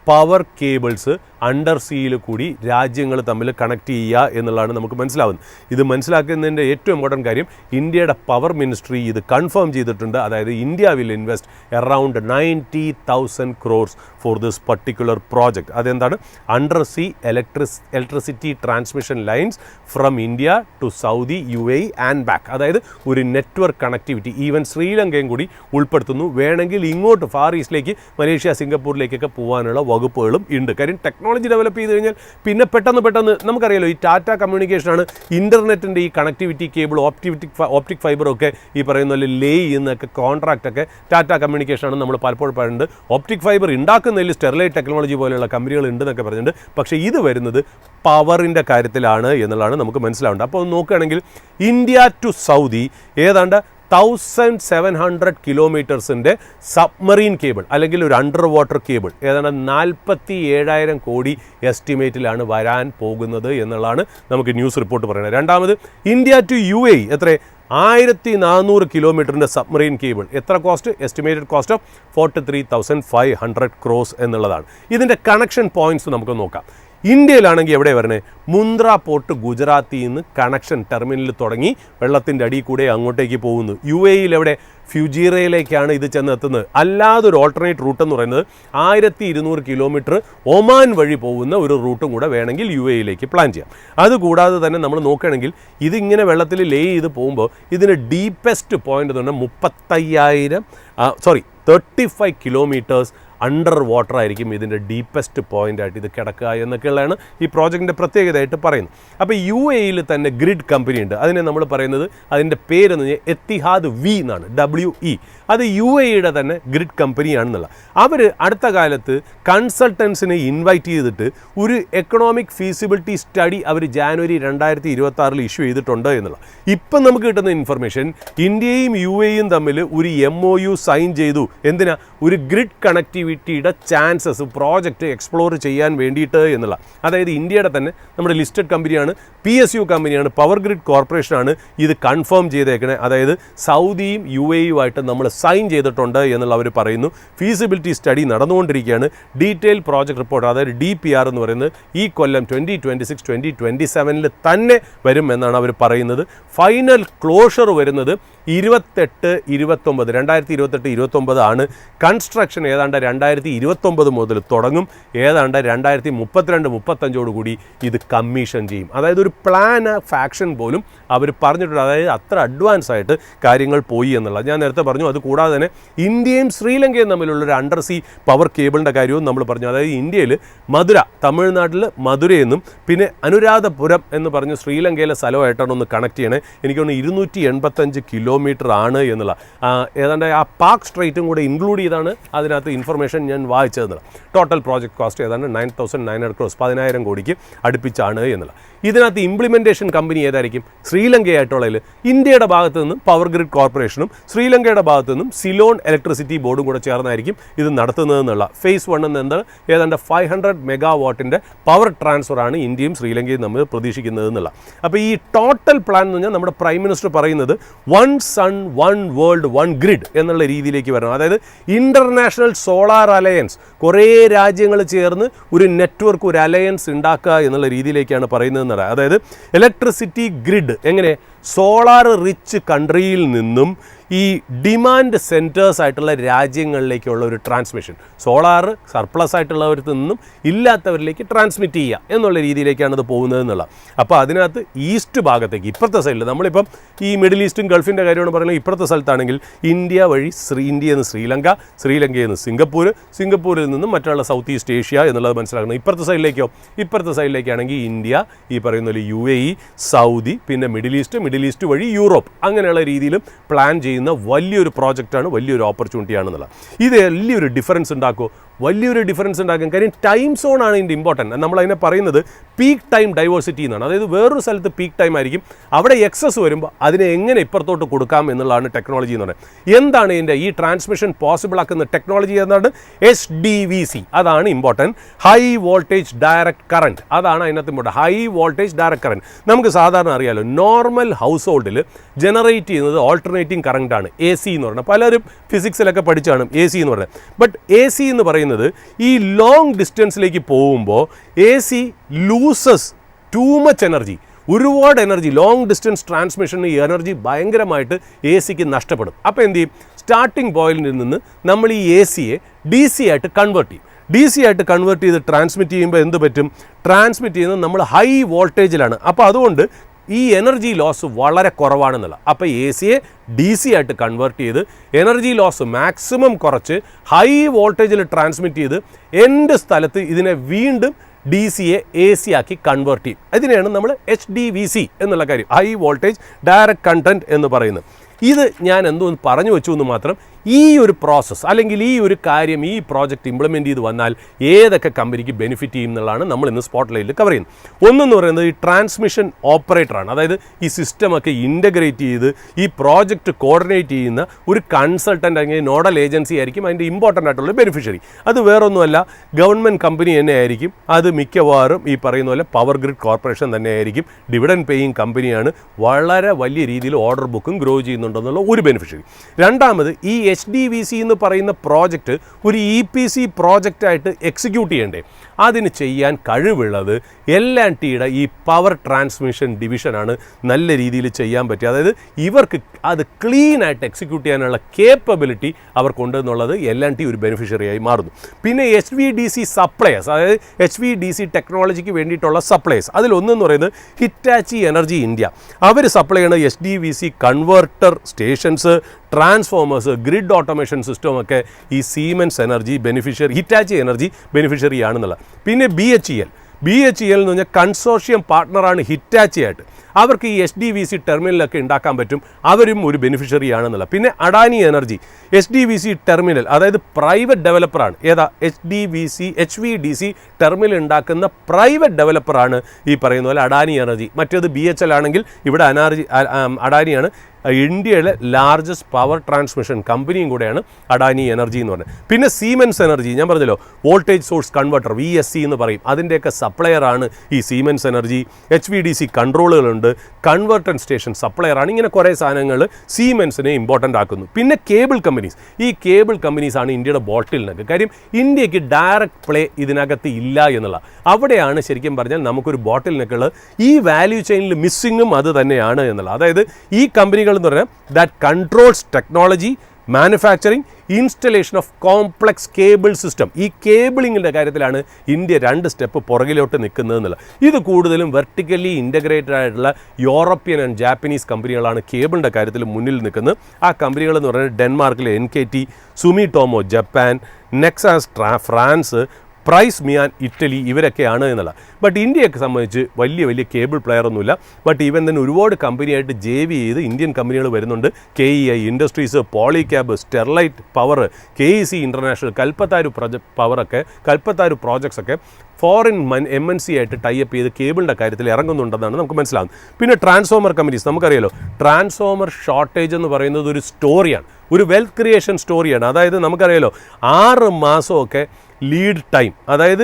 പവർ കേബിൾസ് അണ്ടർ സീയിൽ കൂടി രാജ്യങ്ങൾ തമ്മിൽ കണക്ട് ചെയ്യുക എന്നുള്ളതാണ് നമുക്ക് മനസ്സിലാവുന്നത്. ഇത് മനസ്സിലാക്കുന്നതിൻ്റെ ഏറ്റവും ഇമ്പോർട്ടൻറ്റ് കാര്യം ഇന്ത്യയുടെ പവർ മിനിസ്ട്രി ഇത് കൺഫേം ചെയ്തിട്ടുണ്ട്. അതായത് India will invest around 90,000 crores for this particular project. അതെന്താണ്? Under sea electricity transmission lines from India to Saudi, UAE and back. അതായത് ഒരു നെറ്റ്വർക്ക് കണക്ടിവിറ്റി ഈവൻ ശ്രീലങ്കയും കൂടി ഉൾപ്പെടുത്തുന്നു. വേണമെങ്കിൽ ഇങ്ങോട്ട് ഫാർ ഈസ്റ്റിലേക്ക് മലേഷ്യ, സിംഗപ്പൂരിലേക്കൊക്കെ പോകാനുള്ള വകുപ്പുകളും ഉണ്ട്. കാര്യം ടെക്നോളജി ഡെവലപ്പ് ചെയ്ത് കഴിഞ്ഞാൽ പിന്നെ പെട്ടെന്ന് നമുക്കറിയാലോ ഈ ടാറ്റ കമ്മ്യൂണിക്കേഷനാണ് ഇൻ്റർനെറ്റിൻ്റെ ഈ കണക്ടിവിറ്റി കേബിൾ ഓപ്റ്റിക് ഫൈബറൊക്കെ ഈ പറയുന്ന പോലെ ലേ ചെയ്യുന്നൊക്കെ കോൺട്രാക്റ്റൊക്കെ ടാറ്റ കമ്മ്യൂണിക്കേഷനാണ് നമ്മൾ പലപ്പോഴും പറയുന്നുണ്ട്. ഓപ്റ്റിക് ഫൈബർ ഉണ്ടാക്കുന്നതിൽ സ്റ്റെർലൈറ്റ് ടെക്നോളജി പോലെയുള്ള കമ്പനികൾ ഉണ്ടെന്നൊക്കെ പറഞ്ഞിട്ടുണ്ട്. പക്ഷേ ഇത് വരുന്നത് പവറിൻ്റെ കാര്യത്തിലാണ് എന്നുള്ളതാണ് നമുക്ക് മനസ്സിലാവേണ്ടത്. അപ്പോൾ നോക്കുകയാണെങ്കിൽ ഇന്ത്യ ടു സൗദി ഏതാണ്ട് 1700 കിലോമീറ്റേഴ്സിൻ്റെ സബ്മറീൻ കേബിൾ അല്ലെങ്കിൽ ഒരു അണ്ടർ വാട്ടർ കേബിൾ ഏതാണ്ട് 47,000 കോടി എസ്റ്റിമേറ്റിലാണ് വരാൻ പോകുന്നത് എന്നുള്ളതാണ് നമുക്ക് ന്യൂസ് റിപ്പോർട്ട് പറയുന്നത്. രണ്ടാമത് ഇന്ത്യ ടു UAE എത്ര 1400 കിലോമീറ്ററിൻ്റെ സബ്മറീൻ കേബിൾ. എത്ര cost? Estimated cost of 43,500 crores എന്നുള്ളതാണ്. ഇതിൻ്റെ കണക്ഷൻ പോയിൻറ്റ്സ് നമുക്ക് നോക്കാം. ഇന്ത്യയിലാണെങ്കിൽ എവിടെ വരണേ? മുന്ദ്ര പോർട്ട് ഗുജറാത്തിൽ നിന്ന് കണക്ഷൻ ടെർമിനൽ തുടങ്ങി വെള്ളത്തിൻ്റെ അടിയിൽ കൂടെ അങ്ങോട്ടേക്ക് പോകുന്നു. UAE എവിടെ? ഫ്യൂജീറയിലേക്കാണ് ഇത് ചെന്നെത്തുന്നത്. അല്ലാതെ ഒരു ഓൾട്ടർനേറ്റ് റൂട്ട് എന്ന് പറയുന്നത് 1200 കിലോമീറ്റർ ഒമാൻ വഴി പോകുന്ന ഒരു റൂട്ടും കൂടെ വേണമെങ്കിൽ UAE പ്ലാൻ ചെയ്യാം. അതുകൂടാതെ തന്നെ നമ്മൾ നോക്കുകയാണെങ്കിൽ ഇതിങ്ങനെ വെള്ളത്തിൽ ലേ ചെയ്ത് പോകുമ്പോൾ ഇതിന് ഡീപ്പസ്റ്റ് പോയിന്റ് എന്ന് പറഞ്ഞാൽ 35 കിലോമീറ്റേഴ്സ് അണ്ടർ വാട്ടർ ആയിരിക്കും ഇതിൻ്റെ ഡീപ്പസ്റ്റ് പോയിൻ്റായിട്ട് ഇത് കിടക്കുക എന്നൊക്കെയുള്ളതാണ് ഈ പ്രോജക്റ്റിൻ്റെ പ്രത്യേകതയായിട്ട് പറയുന്നത്. അപ്പോൾ UAE തന്നെ ഗ്രിഡ് കമ്പനി ഉണ്ട്. അതിനെ നമ്മൾ പറയുന്നത് അതിൻ്റെ പേരെന്ന് പറഞ്ഞാൽ എത്തിഹാദ് V എന്നാണ്, WE. അത് UAE തന്നെ ഗ്രിഡ് കമ്പനിയാണെന്നുള്ള. അവർ അടുത്ത കാലത്ത് കൺസൾട്ടൻസിനെ ഇൻവൈറ്റ് ചെയ്തിട്ട് ഒരു എക്കണോമിക് ഫീസിബിലിറ്റി സ്റ്റഡി അവർ ജാനുവരി 2026 ഇഷ്യൂ ചെയ്തിട്ടുണ്ട് എന്നുള്ള. ഇപ്പം നമുക്ക് കിട്ടുന്ന ഇൻഫർമേഷൻ ഇന്ത്യയും UAE തമ്മിൽ ഒരു MOU സൈൻ ചെയ്തു. എന്തിനാ? ഒരു ഗ്രിഡ് കണക്ടിവിറ്റിയുടെ ചാൻസസ് പ്രോജക്റ്റ് എക്സ്പ്ലോർ ചെയ്യാൻ വേണ്ടിയിട്ട് എന്നുള്ള. അതായത് ഇന്ത്യയുടെ തന്നെ നമ്മുടെ ലിസ്റ്റഡ് കമ്പനിയാണ്, PSU കമ്പനിയാണ്, പവർ ഗ്രിഡ് കോർപ്പറേഷനാണ് ഇത് കൺഫേം ചെയ്തേക്കണേ. അതായത് സൗദിയും UAE നമ്മൾ സൈൻ ചെയ്തിട്ടുണ്ട് എന്നുള്ള അവർ പറയുന്നു. ഫീസിബിലിറ്റി സ്റ്റഡി നടന്നുകൊണ്ടിരിക്കുകയാണ്. ഡീറ്റെയിൽ പ്രോജക്റ്റ് റിപ്പോർട്ട് അതായത് DPR എന്ന് പറയുന്നത് ഈ കൊല്ലം 2026-2027 തന്നെ വരും എന്നാണ് അവർ പറയുന്നത്. ഫൈനൽ ക്ലോഷർ വരുന്നത് 2028-29 ആണ്. കൺസ്ട്രക്ഷൻ ഏതാണ്ട് 2029 മുതൽ തുടങ്ങും. ഏതാണ്ട് 2032-35 കൂടി ഇത് കമ്മീഷൻ ചെയ്യും. അതായത് ഒരു പ്ലാൻ ഓഫ് ആക്ഷൻ പോലും അവർ പറഞ്ഞിട്ടുണ്ട്. അതായത് അത്ര അഡ്വാൻസ് ആയിട്ട് കാര്യങ്ങൾ പോയി എന്നുള്ളത് ഞാൻ നേരത്തെ പറഞ്ഞു. അത് കൂടാതെ തന്നെ ഇന്ത്യയും ശ്രീലങ്കയും തമ്മിലുള്ളൊരു അണ്ടർ സീ പവർ കേബിളിൻ്റെ കാര്യവും നമ്മൾ പറഞ്ഞു. അതായത് ഇന്ത്യയിൽ മധുര, തമിഴ്നാട്ടിൽ മധുരയെന്നും പിന്നെ അനുരാധപുരം എന്ന് പറഞ്ഞ് ശ്രീലങ്കയിലെ സ്ഥലമായിട്ടാണ് ഒന്ന് കണക്ട് ചെയ്യണേ. എനിക്ക് തോന്നുന്നു 285 കിലോമീറ്റർ ആണ് എന്നുള്ള. ഏതാണ്ട് ആ പാക് സ്ട്രൈറ്റും കൂടെ ഇൻക്ലൂഡ് ചെയ്താണ് അതിനകത്ത് ഇൻഫർമേഷൻ ഞാൻ വായിച്ചതെന്നുള്ള. ടോട്ടൽ പ്രോജക്റ്റ് കോസ്റ്റ് ഏതാണ്ട് 9,900 crores 10,000 കോടിക്ക് അടുപ്പിച്ചാണ് എന്നുള്ള. ഇതിനകത്ത് ഇംപ്ലിമെൻറ്റേഷൻ കമ്പനി ഏതായിരിക്കും? ശ്രീലങ്കയായിട്ടുള്ളതിൽ ഇന്ത്യയുടെ ഭാഗത്തു നിന്നും പവർ ഗ്രിഡ് കോർപ്പറേഷനും ശ്രീലങ്കയുടെ ഭാഗത്തു നിന്നും സിലോൺ ഇലക്ട്രിസിറ്റി ബോർഡും കൂടെ ചേർന്നായിരിക്കും ഇത് നടത്തുന്നതെന്നുള്ള. ഫേസ് 1 എന്താണ്? ഏതാണ്ട് 500 മെഗാവാട്ടിൻ്റെ പവർ ട്രാൻസ്ഫറാണ് ഇന്ത്യയും ശ്രീലങ്കയും നമ്മൾ പ്രതീക്ഷിക്കുന്നത് എന്നുള്ള. അപ്പോൾ ഈ ടോട്ടൽ പ്ലാൻ എന്ന് പറഞ്ഞാൽ നമ്മുടെ പ്രൈം മിനിസ്റ്റർ പറയുന്നത് 1 സൺ 1 വേൾഡ് 1 ഗ്രിഡ് എന്നുള്ള രീതിയിലേക്ക് വരണം. അതായത് ഇൻ്റർനാഷണൽ സോളാർ സോളാർ അലയൻസ്, കുറേ രാജ്യങ്ങൾ ചേർന്ന് ഒരു നെറ്റ്വർക്ക്, ഒരു അലയൻസ് ഉണ്ടാക്കുക എന്നുള്ള രീതിയിലേക്കാണ് പറയുന്നതെന്ന് പറയാം. അതായത് ഇലക്ട്രിസിറ്റി ഗ്രിഡ് എങ്ങനെ സോളാർ റിച്ച് കൺട്രിയിൽ നിന്നും ഈ ഡിമാൻഡ് സെൻറ്റേഴ്സ് ആയിട്ടുള്ള രാജ്യങ്ങളിലേക്കുള്ള ഒരു ട്രാൻസ്മിഷൻ, സോളാർ സർപ്ലസ് ആയിട്ടുള്ളവരിൽ നിന്നും ഇല്ലാത്തവരിലേക്ക് ട്രാൻസ്മിറ്റ് ചെയ്യുക എന്നുള്ള രീതിയിലേക്കാണ് ഇത് പോകുന്നത് എന്നുള്ള. അപ്പോൾ അതിനകത്ത് ഈസ്റ്റ് ഭാഗത്തേക്ക് ഇപ്പുറത്തെ സൈഡിൽ നമ്മളിപ്പം ഈ മിഡിൽ ഈസ്റ്റും ഗൾഫിൻ്റെ കാര്യമാണ് പറയുന്നത്. ഇപ്പുറത്തെ സ്ഥലത്താണെങ്കിൽ ഇന്ത്യ വഴി ഇന്ത്യയിൽ നിന്ന് ശ്രീലങ്ക, ശ്രീലങ്കയിൽ നിന്ന് സിംഗപ്പൂർ, സിംഗപ്പൂരിൽ നിന്നും മറ്റുള്ള സൗത്ത് ഈസ്റ്റ് ഏഷ്യ എന്നുള്ളത് മനസ്സിലാക്കണം. ഇപ്പുറത്തെ സൈഡിലേക്കാണെങ്കിൽ ഇന്ത്യ, ഈ പറയുന്ന പോലെ UAE, സൗദി, പിന്നെ മിഡിൽ ഈസ്റ്റ് വഴി യൂറോപ്പ്, അങ്ങനെയുള്ള രീതിയിലും പ്ലാൻ ചെയ്യുന്ന വലിയൊരു പ്രോജക്റ്റാണ്, വലിയൊരു ഓപ്പർച്യൂണിറ്റിയാണെന്നുള്ള. ഇത് വലിയൊരു ഡിഫറൻസ് ഉണ്ടാക്കും. കാര്യം ടൈം സോൺ ആണ് ഇതിൻ്റെ ഇമ്പോർട്ടൻറ്റ്. നമ്മളതിനെ പറയുന്നത് പീക്ക് ടൈം ഡൈവേഴ്സിറ്റി എന്നാണ്. അതായത് വേറൊരു സ്ഥലത്ത് പീക്ക് ടൈം ആയിരിക്കും, അവിടെ എക്സസ് വരുമ്പോൾ അതിനെ എങ്ങനെ ഇപ്പുറത്തോട്ട് കൊടുക്കാം എന്നുള്ളതാണ് ടെക്നോളജി എന്ന് പറയുന്നത്. എന്താണ് ഇതിൻ്റെ ഈ ട്രാൻസ്മിഷൻ പോസിബിൾ ആക്കുന്ന ടെക്നോളജി എന്നാണ് HDVC. അതാണ് important. High voltage direct current, അതാണ് അതിനകത്ത് important. High voltage direct current നമുക്ക് സാധാരണ അറിയാമല്ലോ, നോർമൽ ഹൗസ് ഹോൾഡിൽ ജനറേറ്റ് ചെയ്യുന്നത് ഓൾട്ടർനേറ്റിംഗ് കറണ്ടാണ്, AC എന്ന് പറയുന്നത്. പലരും ഫിസിക്സിലൊക്കെ പഠിച്ചാണ് AC എന്ന് പറയുന്നത്. ബട്ട് AC എന്ന് പറയുന്നത് ഈ ലോങ് ഡിസ്റ്റൻസിലേക്ക് പോകുമ്പോൾ AC loses too much energy, ഒരുപാട് എനർജി. ലോങ് ഡിസ്റ്റൻസ് ട്രാൻസ്മിഷന് ഈ എനർജി ഭയങ്കരമായിട്ട് ACക്ക് നഷ്ടപ്പെടും. അപ്പോൾ എന്ത് ചെയ്യും, സ്റ്റാർട്ടിംഗ് പോയിന്റിൽ നിന്ന് നമ്മൾ ഈ ACയെ DC ആയിട്ട് കൺവേർട്ട് ചെയ്യും. DC ആയിട്ട് കൺവേർട്ട് ചെയ്ത് ട്രാൻസ്മിറ്റ് ചെയ്യുമ്പോൾ എന്ത് പറ്റും, ട്രാൻസ്മിറ്റ് ചെയ്യുന്നത് നമ്മൾ ഹൈ വോൾട്ടേജിലാണ്. അപ്പോൾ അതുകൊണ്ട് ഈ എനർജി ലോസ് വളരെ കുറവാണെന്നുള്ള. അപ്പോൾ ACയെ DC ആയിട്ട് കൺവേർട്ട് ചെയ്ത് എനർജി ലോസ് മാക്സിമം കുറച്ച് ഹൈ വോൾട്ടേജിൽ ട്രാൻസ്മിറ്റ് ചെയ്ത് എൻ്റെ സ്ഥലത്ത് ഇതിനെ വീണ്ടും DCയെ AC ആക്കി കൺവേർട്ട് ചെയ്യും. അതിനെയാണ് നമ്മൾ HDVC എന്നുള്ള കാര്യം, ഹൈ വോൾട്ടേജ് ഡയറക്റ്റ് കണ്ടൻറ്റ് എന്ന് പറയുന്നത്. ഇത് ഞാൻ എന്തോന്ന് പറഞ്ഞു വെച്ചു എന്ന് മാത്രം. ഈ ഒരു പ്രോസസ്സ് അല്ലെങ്കിൽ ഈ ഒരു കാര്യം, ഈ പ്രോജക്റ്റ് ഇംപ്ലിമെൻറ്റ് ചെയ്ത് വന്നാൽ ഏതൊക്കെ കമ്പനിക്ക് ബെനിഫിറ്റ് ചെയ്യും എന്നുള്ളതാണ് നമ്മൾ ഇന്ന് സ്പോട്ട് ലൈറ്റിൽ കവർ ചെയ്യുന്നത്. ഒന്നെന്ന് പറയുന്നത് ഈ ട്രാൻസ്മിഷൻ ഓപ്പറേറ്ററാണ്. അതായത് ഈ സിസ്റ്റമൊക്കെ ഇൻ്റഗ്രേറ്റ് ചെയ്ത് ഈ പ്രോജക്റ്റ് കോർഡിനേറ്റ് ചെയ്യുന്ന ഒരു കൺസൾട്ടൻ്റ് അല്ലെങ്കിൽ നോഡൽ ഏജൻസി ആയിരിക്കും അതിൻ്റെ ഇമ്പോർട്ടൻ്റ് ആയിട്ടുള്ള ബെനിഫിഷ്യറി. അത് വേറൊന്നുമല്ല, ഗവൺമെൻറ് കമ്പനി തന്നെ ആയിരിക്കും. അത് മിക്കവാറും ഈ പറയുന്ന പോലെ പവർ ഗ്രിഡ് കോർപ്പറേഷൻ തന്നെ ആയിരിക്കും. ഡിവിഡൻഡ് പേയിങ് കമ്പനിയാണ്. വളരെ വലിയ രീതിയിൽ ഓർഡർ ബുക്കും ഗ്രോ ചെയ്യുന്നുണ്ടെന്നുള്ള ഒരു ബെനിഫിഷ്യറി. രണ്ടാമത് ഈ HDVC എന്ന് പറയുന്ന പ്രോജക്റ്റ് ഒരു EPC പ്രോജക്റ്റായിട്ട് എക്സിക്യൂട്ട് ചെയ്യണ്ടേ, അതിന് ചെയ്യാൻ കഴിവുള്ളത് L&Tയുടെ ഈ പവർ ട്രാൻസ്മിഷൻ ഡിവിഷനാണ് നല്ല രീതിയിൽ ചെയ്യാൻ പറ്റുക. അതായത് ഇവർക്ക് അത് ക്ലീനായിട്ട് എക്സിക്യൂട്ട് ചെയ്യാനുള്ള കേപ്പബിലിറ്റി അവർക്കുണ്ട് എന്നുള്ളത് L&T ഒരു ബെനിഫിഷ്യറിയായി മാറുന്നു. പിന്നെ HVDC സപ്ലയേഴ്സ്, അതായത് HVDC ടെക്നോളജിക്ക് വേണ്ടിയിട്ടുള്ള സപ്ലയേഴ്സ്, അതിലൊന്നെന്ന് പറയുന്നത് ഹിറ്റാച്ചി എനർജി ഇന്ത്യ. അവർ സപ്ലൈ ചെയ്യുന്ന HDVC converter stations, transformers, grid automation system ഒക്കെ ഈ Siemens energy beneficiary, Hitachi energy beneficiary ആണെന്നുള്ളത്. പിന്നെ BHEL എന്ന് പറഞ്ഞാൽ കൺസോർഷ്യം പാർട്ട്ണറാണ് ഹിറ്റാച്ചി ആയിട്ട്. അവർക്ക് ഈ HDVC ടെർമിനലൊക്കെ ഉണ്ടാക്കാൻ പറ്റും, അവരും ഒരു ബെനിഫിഷ്യറി ആണെന്നുള്ളത്. പിന്നെ അഡാനി എനർജി HDVC ടെർമിനൽ, അതായത് പ്രൈവറ്റ് ഡെവലപ്പറാണ്. ഏതാ HVDC ടെർമിനൽ ഉണ്ടാക്കുന്ന പ്രൈവറ്റ് ഡെവലപ്പറാണ് ഈ പറയുന്ന പോലെ അഡാനി എനർജി. മറ്റേത് BHEL ആണെങ്കിൽ ഇവിടെ അഡാനിയാണ്. ഇന്ത്യയിലെ ലാർജസ്റ്റ് പവർ ട്രാൻസ്മിഷൻ കമ്പനിയും കൂടെയാണ് അഡാനി എനർജി എന്ന് പറയുന്നത്. പിന്നെ സീമെൻസ് എനർജി, ഞാൻ പറഞ്ഞല്ലോ വോൾട്ടേജ് സോഴ്സ് കൺവെർട്ടർ, VSC എന്ന് പറയും, അതിൻ്റെയൊക്കെ സപ്ലയറാണ് ഈ സീമെൻസ് എനർജി. HVDC കൺട്രോളുകളുണ്ട്, കൺവെർട്ടർ സ്റ്റേഷൻ സപ്ലയറാണ്. ഇങ്ങനെ കുറേ സാധനങ്ങൾ സീമെൻസിനെ ഇമ്പോർട്ടൻ്റ് ആക്കുന്നു. പിന്നെ കേബിൾ കമ്പനീസ്, ഈ കേബിൾ കമ്പനീസാണ് ഇന്ത്യയുടെ ബോട്ടിൽ നെക്ക്. കാര്യം ഇന്ത്യക്ക് ഡയറക്റ്റ് പ്ലേ ഇതിനകത്ത് ഇല്ല എന്നുള്ള, അവിടെയാണ് ശരിക്കും പറഞ്ഞാൽ നമുക്കൊരു ബോട്ടിൽ നെക്കുള്ളത്. ഈ വാല്യൂ ചെയിനിൽ മിസ്സിങ്ങും അത് തന്നെയാണ് എന്നുള്ള. അതായത് ഈ കമ്പനികൾ എന്ന് പറഞ്ഞാൽ that controls technology, manufacturing, installation of complex cable system. ഈ കേബിളിങ്ങിൻ്റെ കാര്യത്തിലാണ് ഇന്ത്യ 2 സ്റ്റെപ്പ് പുറകിലോട്ട് നിൽക്കുന്നത് എന്നുള്ള. ഇത് കൂടുതലും വെർട്ടിക്കലി ഇൻ്റഗ്രേറ്റഡ് ആയിട്ടുള്ള യൂറോപ്യൻ ആൻഡ് ജാപ്പനീസ് കമ്പനികളാണ് കേബിളിൻ്റെ കാര്യത്തിൽ മുന്നിൽ നിൽക്കുന്നത്. ആ കമ്പനികൾ എന്ന് പറയുന്നത് ഡെൻമാർക്കിലെ NKT, Sumitomo Japan, Nexans France, Prysmian Italy, ഇവരൊക്കെയാണ് എന്നുള്ള. ബട്ട് ഇന്ത്യയൊക്കെ സംബന്ധിച്ച് വലിയ കേബിൾ പ്ലെയർ ഒന്നുമില്ല. ബട്ട് ഇവൻ തന്നെ ഒരുപാട് കമ്പനിയായിട്ട് JV ചെയ്ത് ഇന്ത്യൻ കമ്പനികൾ വരുന്നുണ്ട്. KEI industries, Polycab, Sterlite power, KEC international, Kalpataru പവറൊക്കെ, കൽപ്പത്താരു പ്രോജക്ട്സ് ഒക്കെ ഫോറിൻ MNC ആയിട്ട് ടൈപ്പ് ചെയ്ത് കേബിളിൻ്റെ കാര്യത്തിൽ ഇറങ്ങുന്നുണ്ടെന്നാണ് നമുക്ക് മനസ്സിലാകുന്നത്. പിന്നെ ട്രാൻസ്ഫോമർ കമ്പനീസ്, നമുക്കറിയാലോ ട്രാൻസ്ഫോമർ ഷോർട്ടേജ് എന്ന് പറയുന്നത് ഒരു സ്റ്റോറിയാണ്, ഒരു വെൽത്ത് ക്രിയേഷൻ സ്റ്റോറിയാണ്. അതായത് നമുക്കറിയാലോ 6 മാസമൊക്കെ ലീഡ് ടൈം, അതായത്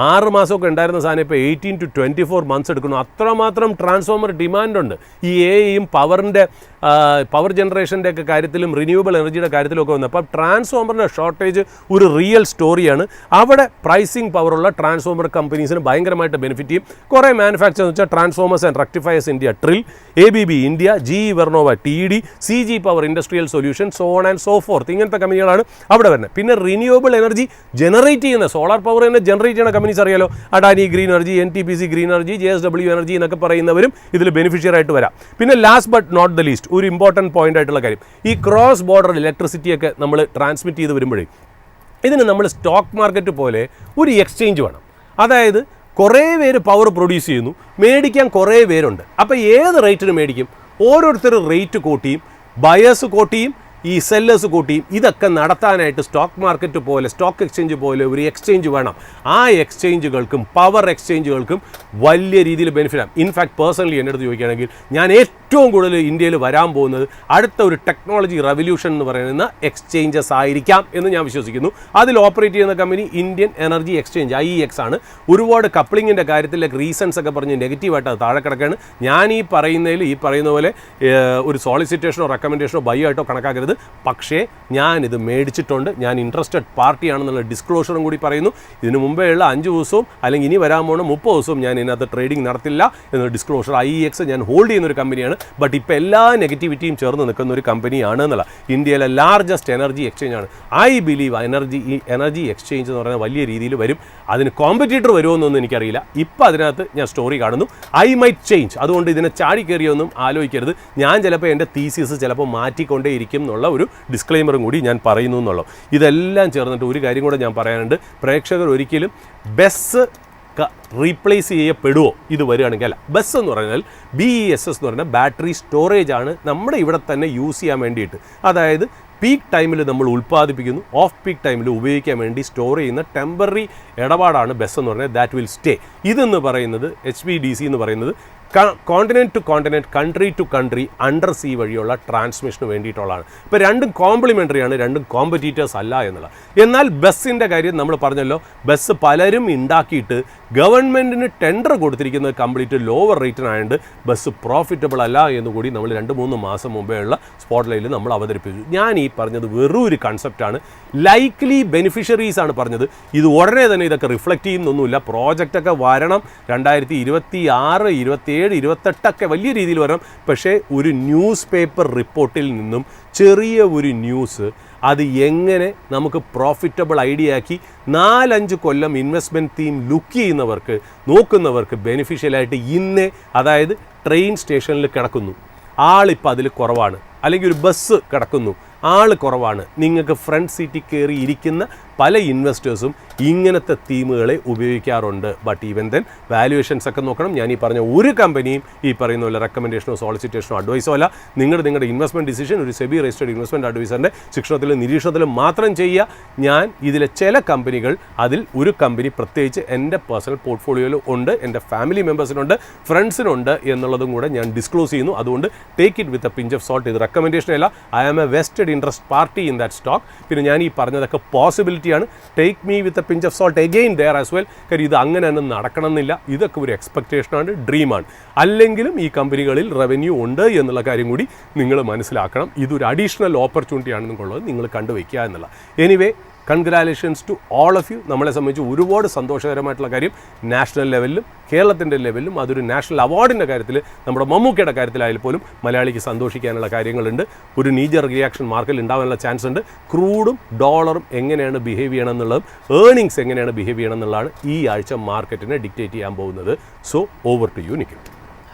6 മാസമൊക്കെ ഉണ്ടായിരുന്ന സാധനം ഇപ്പോൾ 18 to 24 months എടുക്കുന്നു. അത്രമാത്രം ട്രാൻസ്ഫോമർ ഡിമാൻഡുണ്ട്. ഈ എയും പവർ ജനറേഷൻ്റെ ഒക്കെ കാര്യത്തിലും റിന്യൂവബിൾ എനർജിയുടെ കാര്യത്തിലും ഒക്കെ വന്നു. അപ്പം ട്രാൻസ്ഫോമറിൻ്റെ ഷോർട്ടേജ് ഒരു റിയൽ സ്റ്റോറിയാണ്. അവിടെ പ്രൈസിങ് പവറുള്ള ട്രാൻസ്ഫോമർ കമ്പനീസിന് ഭയങ്കരമായിട്ട് ബെനിഫിറ്റ് ചെയ്യും. കുറേ മാനുഫാക്ചർ എന്ന് വെച്ചാൽ ട്രാൻസ്ഫോമേഴ്സ് ആൻഡ് റെക്ടിഫയേഴ്സ് ഇന്ത്യ, ട്രിൽ, ABB India, GE Vernova, TED, CG power industrial solution, so on and so forth, ഇങ്ങനത്തെ കമ്പനികളാണ് അവിടെ വരുന്നത്. പിന്നെ റിന്യൂവബിൾ എനർജി ജനറേറ്റ് ചെയ്യുന്ന സോളാർ പവർ തന്നെ ജനറേറ്റ് ചെയ്യുന്ന കമ്പനീസ് അറിയാലോ, Adani green energy, NTPC green energy, JSW energy എന്നൊക്കെ പറയുന്നവരും ഇതിൽ ബെനിഫിഷ്യർ ആയിട്ട് വരാം. പിന്നെ last but not the least ഒരു ഇമ്പോർട്ടൻറ്റ് പോയിന്റ് ആയിട്ടുള്ള കാര്യം, ഈ ക്രോസ് ബോർഡർ ഇലക്ട്രിസിറ്റിയൊക്കെ നമ്മൾ ട്രാൻസ്മിറ്റ് ചെയ്ത് വരുമ്പോഴേ ഇതിന് നമ്മൾ സ്റ്റോക്ക് മാർക്കറ്റ് പോലെ ഒരു എക്സ്ചേഞ്ച് വേണം. അതായത് കുറേ പേര് പവർ പ്രൊഡ്യൂസ് ചെയ്യുന്നു, മേടിക്കാൻ കുറേ പേരുണ്ട്. അപ്പോൾ ഏത് റേറ്റിന് മേടിക്കും? ഓരോരുത്തർ റേറ്റ് കൂട്ടിയും ബയേഴ്സ് കൂട്ടിയും ഈ സെല്ലേഴ്സ് കൂട്ടിയും ഇതൊക്കെ നടത്താനായിട്ട് സ്റ്റോക്ക് മാർക്കറ്റ് പോലെ സ്റ്റോക്ക് എക്സ്ചേഞ്ച് പോലെ ഒരു എക്സ്ചേഞ്ച് വേണം. ആ എക്സ്ചേഞ്ചുകൾക്കും പവർ എക്സ്ചേഞ്ചുകൾക്കും വലിയ രീതിയിൽ ബെനിഫിറ്റ് ആണ്. ഇൻഫാക്ട് പേഴ്സണലി എൻ്റെ അടുത്ത് ചോദിക്കുകയാണെങ്കിൽ ഞാൻ ഏറ്റവും കൂടുതൽ ഇന്ത്യയിൽ വരാൻ പോകുന്നത് അടുത്ത ഒരു ടെക്നോളജി റെവല്യൂഷൻ എന്ന് പറയുന്ന എക്സ്ചേഞ്ചസ് ആയിരിക്കാം എന്ന് ഞാൻ വിശ്വസിക്കുന്നു. അതിൽ ഓപ്പറേറ്റ് ചെയ്യുന്ന company Indian energy exchange IEX ആണ്. ഒരുപാട് കപ്ലിങ്ങിൻ്റെ കാര്യത്തിൽ റീസൺസ് ഒക്കെ പറഞ്ഞ് നെഗറ്റീവായിട്ട് അത് താഴെ കിടക്കുകയാണ്. ഞാൻ ഈ പറയുന്ന പോലെ ഒരു സോളിസിറ്റേഷനോ റെക്കമെൻഡേഷനോ ബൈ ആയിട്ടോ കണക്കാക്കരുത്. പക്ഷേ ഞാനിത് മേടിച്ചിട്ടുണ്ട്, ഞാൻ ഇൻട്രസ്റ്റഡ് പാർട്ടിയാണെന്നുള്ള ഡിസ്ക്ലോഷറും കൂടി പറയുന്നു. ഇതിനു മുമ്പേ ഉള്ള 5 ദിവസവും അല്ലെങ്കിൽ ഇനി വരാൻ പോകുന്ന 30 ദിവസവും ഞാൻ ഇതിനകത്ത് ട്രേഡിംഗ് നടത്തില്ല എന്നൊരു ഡിസ്ക്ലോഷർ. IEX ഞാൻ ഹോൾഡ് ചെയ്യുന്ന ഒരു കമ്പനിയാണ്. ബട്ട് ഇപ്പോൾ എല്ലാ നെഗറ്റിവിറ്റിയും ചേർന്ന് നിൽക്കുന്ന ഒരു കമ്പനിയാണ് എന്നുള്ള ഇന്ത്യയിലെ ലാർജസ്റ്റ് എനർജി എക്സ്ചേഞ്ച് ആണ്. ഐ ബിലീവ് എനർജി എക്സ്ചേഞ്ച് എന്ന് പറയുന്നത് വലിയ രീതിയിൽ വരും. അതിന് കോമ്പറ്റീറ്റർ വരുമോ എന്നൊന്നും എനിക്കറിയില്ല. ഇപ്പോൾ അതിനകത്ത് ഞാൻ സ്റ്റോറി കാണുന്നു. I might change. അതുകൊണ്ട് ഇതിനെ ചാടി കയറിയൊന്നും ആലോചിക്കരുത്. ഞാൻ ചിലപ്പോൾ എൻ്റെ തീസിസ് ചിലപ്പോൾ മാറ്റിക്കൊണ്ടേയിരിക്കും എന്നുള്ള ഒരു ഡിസ്ക്ലെയിമറും കൂടി ഞാൻ പറയുന്നു എന്നുള്ളൂ. ഇതെല്ലാം ചേർന്നിട്ട് ഒരു കാര്യം കൂടെ ഞാൻ പറയാനുണ്ട്. പ്രേക്ഷകർ ഒരിക്കലും ബസ് റീപ്ലേസ് ചെയ്യപ്പെടുമോ ഇത് വരികയാണെങ്കിൽ അല്ല. ബസ് എന്ന് പറഞ്ഞാൽ BESS എന്ന് പറഞ്ഞാൽ ബാറ്ററി സ്റ്റോറേജ് ആണ് നമ്മുടെ ഇവിടെ തന്നെ യൂസ് ചെയ്യാൻ വേണ്ടിയിട്ട്. അതായത് പീക്ക് ടൈമിൽ നമ്മൾ ഉൽപ്പാദിപ്പിക്കുന്നു, ഓഫ് പീക്ക് ടൈമിൽ ഉപയോഗിക്കാൻ വേണ്ടി സ്റ്റോർ ചെയ്യുന്ന ടെമ്പററി ഇടപാടാണ് ബസ് എന്ന് പറഞ്ഞാൽ. That will stay. ഇതെന്ന് പറയുന്നത് HVDC എന്ന് പറയുന്നത് continent to continent, country to country, under sea വഴിയുള്ള ട്രാൻസ്മിഷന് വേണ്ടിയിട്ടുള്ളതാണ്. ഇപ്പോൾ രണ്ടും കോംപ്ലിമെൻ്ററി ആണ്, രണ്ടും കോമ്പറ്റീറ്റേഴ്സ് അല്ല എന്നുള്ളത്. എന്നാൽ ബസ്സിൻ്റെ കാര്യം നമ്മൾ പറഞ്ഞല്ലോ, ബസ് പലരും ഉണ്ടാക്കിയിട്ട് ഗവൺമെൻറ്റിന് ടെൻഡർ കൊടുത്തിരിക്കുന്നത് കംപ്ലീറ്റ് ലോവർ റേറ്റിനായതുകൊണ്ട് ബസ് പ്രോഫിറ്റബിൾ അല്ല എന്നുകൂടി നമ്മൾ 2-3 മാസം മുമ്പേ ഉള്ള സ്പോട്ട് ലൈനിൽ നമ്മൾ അവതരിപ്പിച്ചു. ഞാൻ ഈ പറഞ്ഞത് വെറും ഒരു കൺസെപ്റ്റാണ്. ലൈക്ലി ബെനിഫിഷ്യറീസ് ആണ് പറഞ്ഞത്. ഇത് ഉടനെ തന്നെ ഇതൊക്കെ റിഫ്ലക്റ്റ് ചെയ്യുന്നൊന്നുമില്ല. പ്രോജക്റ്റൊക്കെ വരണം 2026, 27, 28 വലിയ രീതിയിൽ വരണം. പക്ഷേ ഒരു ന്യൂസ് പേപ്പർ റിപ്പോർട്ടിൽ നിന്നും ചെറിയ ഒരു ന്യൂസ് അത് എങ്ങനെ നമുക്ക് പ്രോഫിറ്റബിൾ ഐഡിയ ആക്കി 4-5 കൊല്ലം ഇൻവെസ്റ്റ്മെൻറ്റ് തീം ലുക്ക് ചെയ്യുന്നവർക്ക് നോക്കുന്നവർക്ക് ബെനിഫിഷ്യലായിട്ട് ഇന്നേ, അതായത് ട്രെയിൻ സ്റ്റേഷനിൽ കിടക്കുന്നു, ആളിപ്പോൾ അതിൽ കുറവാണ്, അല്ലെങ്കിൽ ഒരു ബസ് കിടക്കുന്നു, ആൾ കുറവാണ്, നിങ്ങൾക്ക് ഫ്രണ്ട് സീറ്റിൽ കയറി ഇരിക്കുന്ന പല ഇൻവെസ്റ്റേഴ്സും ഇങ്ങനത്തെ തീമുകളെ ഉപയോഗിക്കാറുണ്ട്. ബട്ട് ഈവൻ ദെൻ വാല്യുവേഷൻസ് ഒക്കെ നോക്കണം. ഞാൻ ഈ പറഞ്ഞ ഒരു കമ്പനിയും ഈ പറയുന്ന പോലെ റെക്കമെൻഡേഷനോ സോളിസിറ്റേഷനോ അഡ്വൈസോ അല്ല. നിങ്ങളുടെ ഇൻവെസ്റ്റ്മെൻറ്റ് ഡിസിഷൻ ഒരു സെബി രജിസ്റ്റേർഡ് ഇൻവെസ്റ്റ്മെൻറ്റ് അഡ്വൈസറിൻ്റെ ശിക്ഷണത്തിലും നിരീക്ഷണത്തിലും മാത്രം ചെയ്യുക. ഞാൻ ഇതിലെ ചില കമ്പനികൾ, അതിൽ ഒരു കമ്പനി പ്രത്യേകിച്ച് എൻ്റെ പേഴ്സണൽ പോർട്ട്ഫോളിയോയിൽ ഉണ്ട്, എൻ്റെ ഫാമിലി മെമ്പേഴ്സിനുണ്ട്, ഫ്രണ്ട്സിനുണ്ട് എന്നുള്ളതും കൂടെ ഞാൻ ഡിസ്ക്ലോസ് ചെയ്യുന്നു. അതുകൊണ്ട് take it with a pinch of salt. ഇത് റെക്കമെൻഡേഷൻ അല്ല. I am a vested interest party in that stock. പിന്നെ ഞാൻ ഈ പറഞ്ഞതൊക്കെ പോസിബിലിറ്റി ആണ്. Take me with a pinch of salt again there as well. കാര്യം ഇത് അങ്ങനെ തന്നെ നടക്കണമെന്നില്ല. ഇതൊക്കെ ഒരു എക്സ്പെക്റ്റേഷനാണ്, ഡ്രീമാണ്. അല്ലെങ്കിലും ഈ കമ്പനികളിൽ റവന്യൂ ഉണ്ട് എന്നുള്ള കാര്യം കൂടി നിങ്ങൾ മനസ്സിലാക്കണം. ഇതൊരു അഡീഷണൽ ഓപ്പർച്യൂണിറ്റി ആണെന്നുള്ളത് നിങ്ങൾ കണ്ടുവയ്ക്കുക എന്നുള്ള. Anyway, congratulations to all of you. നമ്മളെ സംബന്ധിച്ച് ഒരുപാട് സന്തോഷകരമായിട്ടുള്ള കാര്യം നാഷണൽ ലെവലിലും കേരളത്തിൻ്റെ ലെവലിലും അതൊരു നാഷണൽ അവാർഡിൻ്റെ കാര്യത്തിൽ നമ്മുടെ മമ്മൂക്കയുടെ കാര്യത്തിലായാലും പോലും മലയാളിക്ക് സന്തോഷിക്കാനുള്ള കാര്യങ്ങളുണ്ട്. ഒരു നീജർ റിയാക്ഷൻ മാർക്കറ്റിൽ ഉണ്ടാകാനുള്ള ചാൻസ് ഉണ്ട്. ക്രൂഡും ഡോളറും എങ്ങനെയാണ് ബിഹേവ് ചെയ്യണം എന്നുള്ളതും ഏർണിങ്സ് എങ്ങനെയാണ് ബിഹേവ് ചെയ്യണം എന്നുള്ളതാണ് ഈ ആഴ്ച മാർക്കറ്റിനെ ഡിക്റ്റേറ്റ് ചെയ്യാൻ പോകുന്നത്. So over to you Nikhil.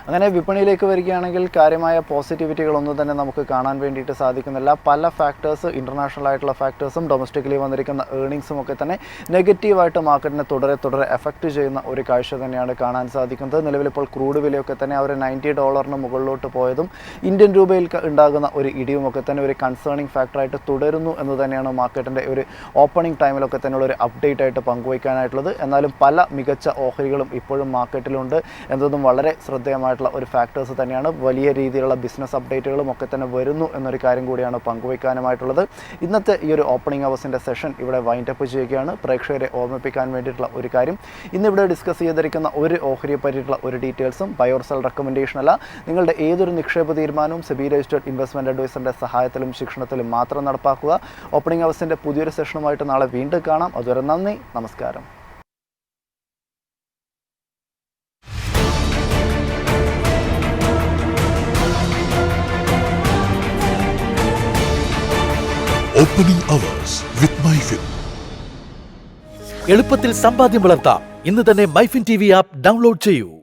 അങ്ങനെ വിപണിയിലേക്ക് വരികയാണെങ്കിൽ കാര്യമായ പോസിറ്റിവിറ്റികളൊന്നും തന്നെ നമുക്ക് കാണാൻ വേണ്ടിയിട്ട് സാധിക്കുന്നില്ല. പല ഫാക്ടേഴ്സ്, ഇൻ്റർനാഷണൽ ആയിട്ടുള്ള ഫാക്ടേഴ്സും ഡൊമസ്റ്റിക്കലി വന്നിരിക്കുന്ന ഏർണിങ്സും ഒക്കെ തന്നെ നെഗറ്റീവായിട്ട് മാർക്കറ്റിനെ തുടരെ എഫക്റ്റ് ചെയ്യുന്ന ഒരു കാഴ്ച തന്നെയാണ് കാണാൻ സാധിക്കുന്നത്. നിലവിലിപ്പോൾ ക്രൂഡ് വിലയൊക്കെ തന്നെ അവർ $90 മുകളിലോട്ട് പോയതും ഇന്ത്യൻ രൂപയിൽ ഉണ്ടാകുന്ന ഒരു ഇടിയും ഒക്കെ തന്നെ ഒരു കൺസേണിങ് ഫാക്ടറായിട്ട് തുടരുന്നു എന്ന് തന്നെയാണ് മാർക്കറ്റിൻ്റെ ഒരു ഓപ്പണിംഗ് ടൈമിലൊക്കെ തന്നെയുള്ള ഒരു അപ്ഡേറ്റ് ആയിട്ട് പങ്കുവയ്ക്കാനായിട്ടുള്ളത്. എന്നാലും പല മികച്ച ഓഹരികളും ഇപ്പോഴും മാർക്കറ്റിലുണ്ട് എന്നതും വളരെ ശ്രദ്ധേയമായ സന്തോഷകരമായിട്ടുള്ള ഒരു ഫാക്ടേഴ്സ് തന്നെയാണ്. വലിയ രീതിയിലുള്ള ബിസിനസ് അപ്ഡേറ്റുകളും ഒക്കെ തന്നെ വരുന്നു എന്നൊരു കാര്യം കൂടിയാണ് പങ്കുവയ്ക്കാനുമായിട്ടുള്ളത്. ഇന്നത്തെ ഈ ഒരു ഓപ്പണിംഗ് അവേഴ്സിൻ്റെ സെഷൻ ഇവിടെ വൈൻഡപ്പ് ചെയ്യുകയാണ്. പ്രേക്ഷകരെ ഓർമ്മിപ്പിക്കാൻ വേണ്ടിയിട്ടുള്ള ഒരു കാര്യം, ഇന്നിവിടെ ഡിസ്കസ് ചെയ്തിരിക്കുന്ന ഒരു ഓഹരിയെ പറ്റിയിട്ടുള്ള ഒരു ഡീറ്റെയിൽസും ബൈ ഓർ സെൽ റെക്കമെൻഡേഷൻ അല്ല. നിങ്ങളുടെ ഏതൊരു നിക്ഷേപ തീരുമാനവും സെബി രജിസ്റ്റേർഡ് ഇൻവെസ്റ്റ്മെൻറ്റ് അഡ്വൈസറിൻ്റെ സഹായത്തിലും ശിക്ഷണത്തിലും മാത്രം നടപ്പാക്കുക. ഓപ്പണിംഗ് അവേഴ്സിൻ്റെ പുതിയൊരു സെഷനുമായിട്ട് നാളെ വീണ്ടും കാണാം. അതുവരെ നന്ദി, നമസ്കാരം. Opening Hours with MyFin. എളുപ്പത്തിൽ സമ്പാദ്യം വളർത്താം. ഇന്ന് തന്നെ മൈഫിൻ TV ആപ്പ് ഡൗൺലോഡ് ചെയ്യൂ.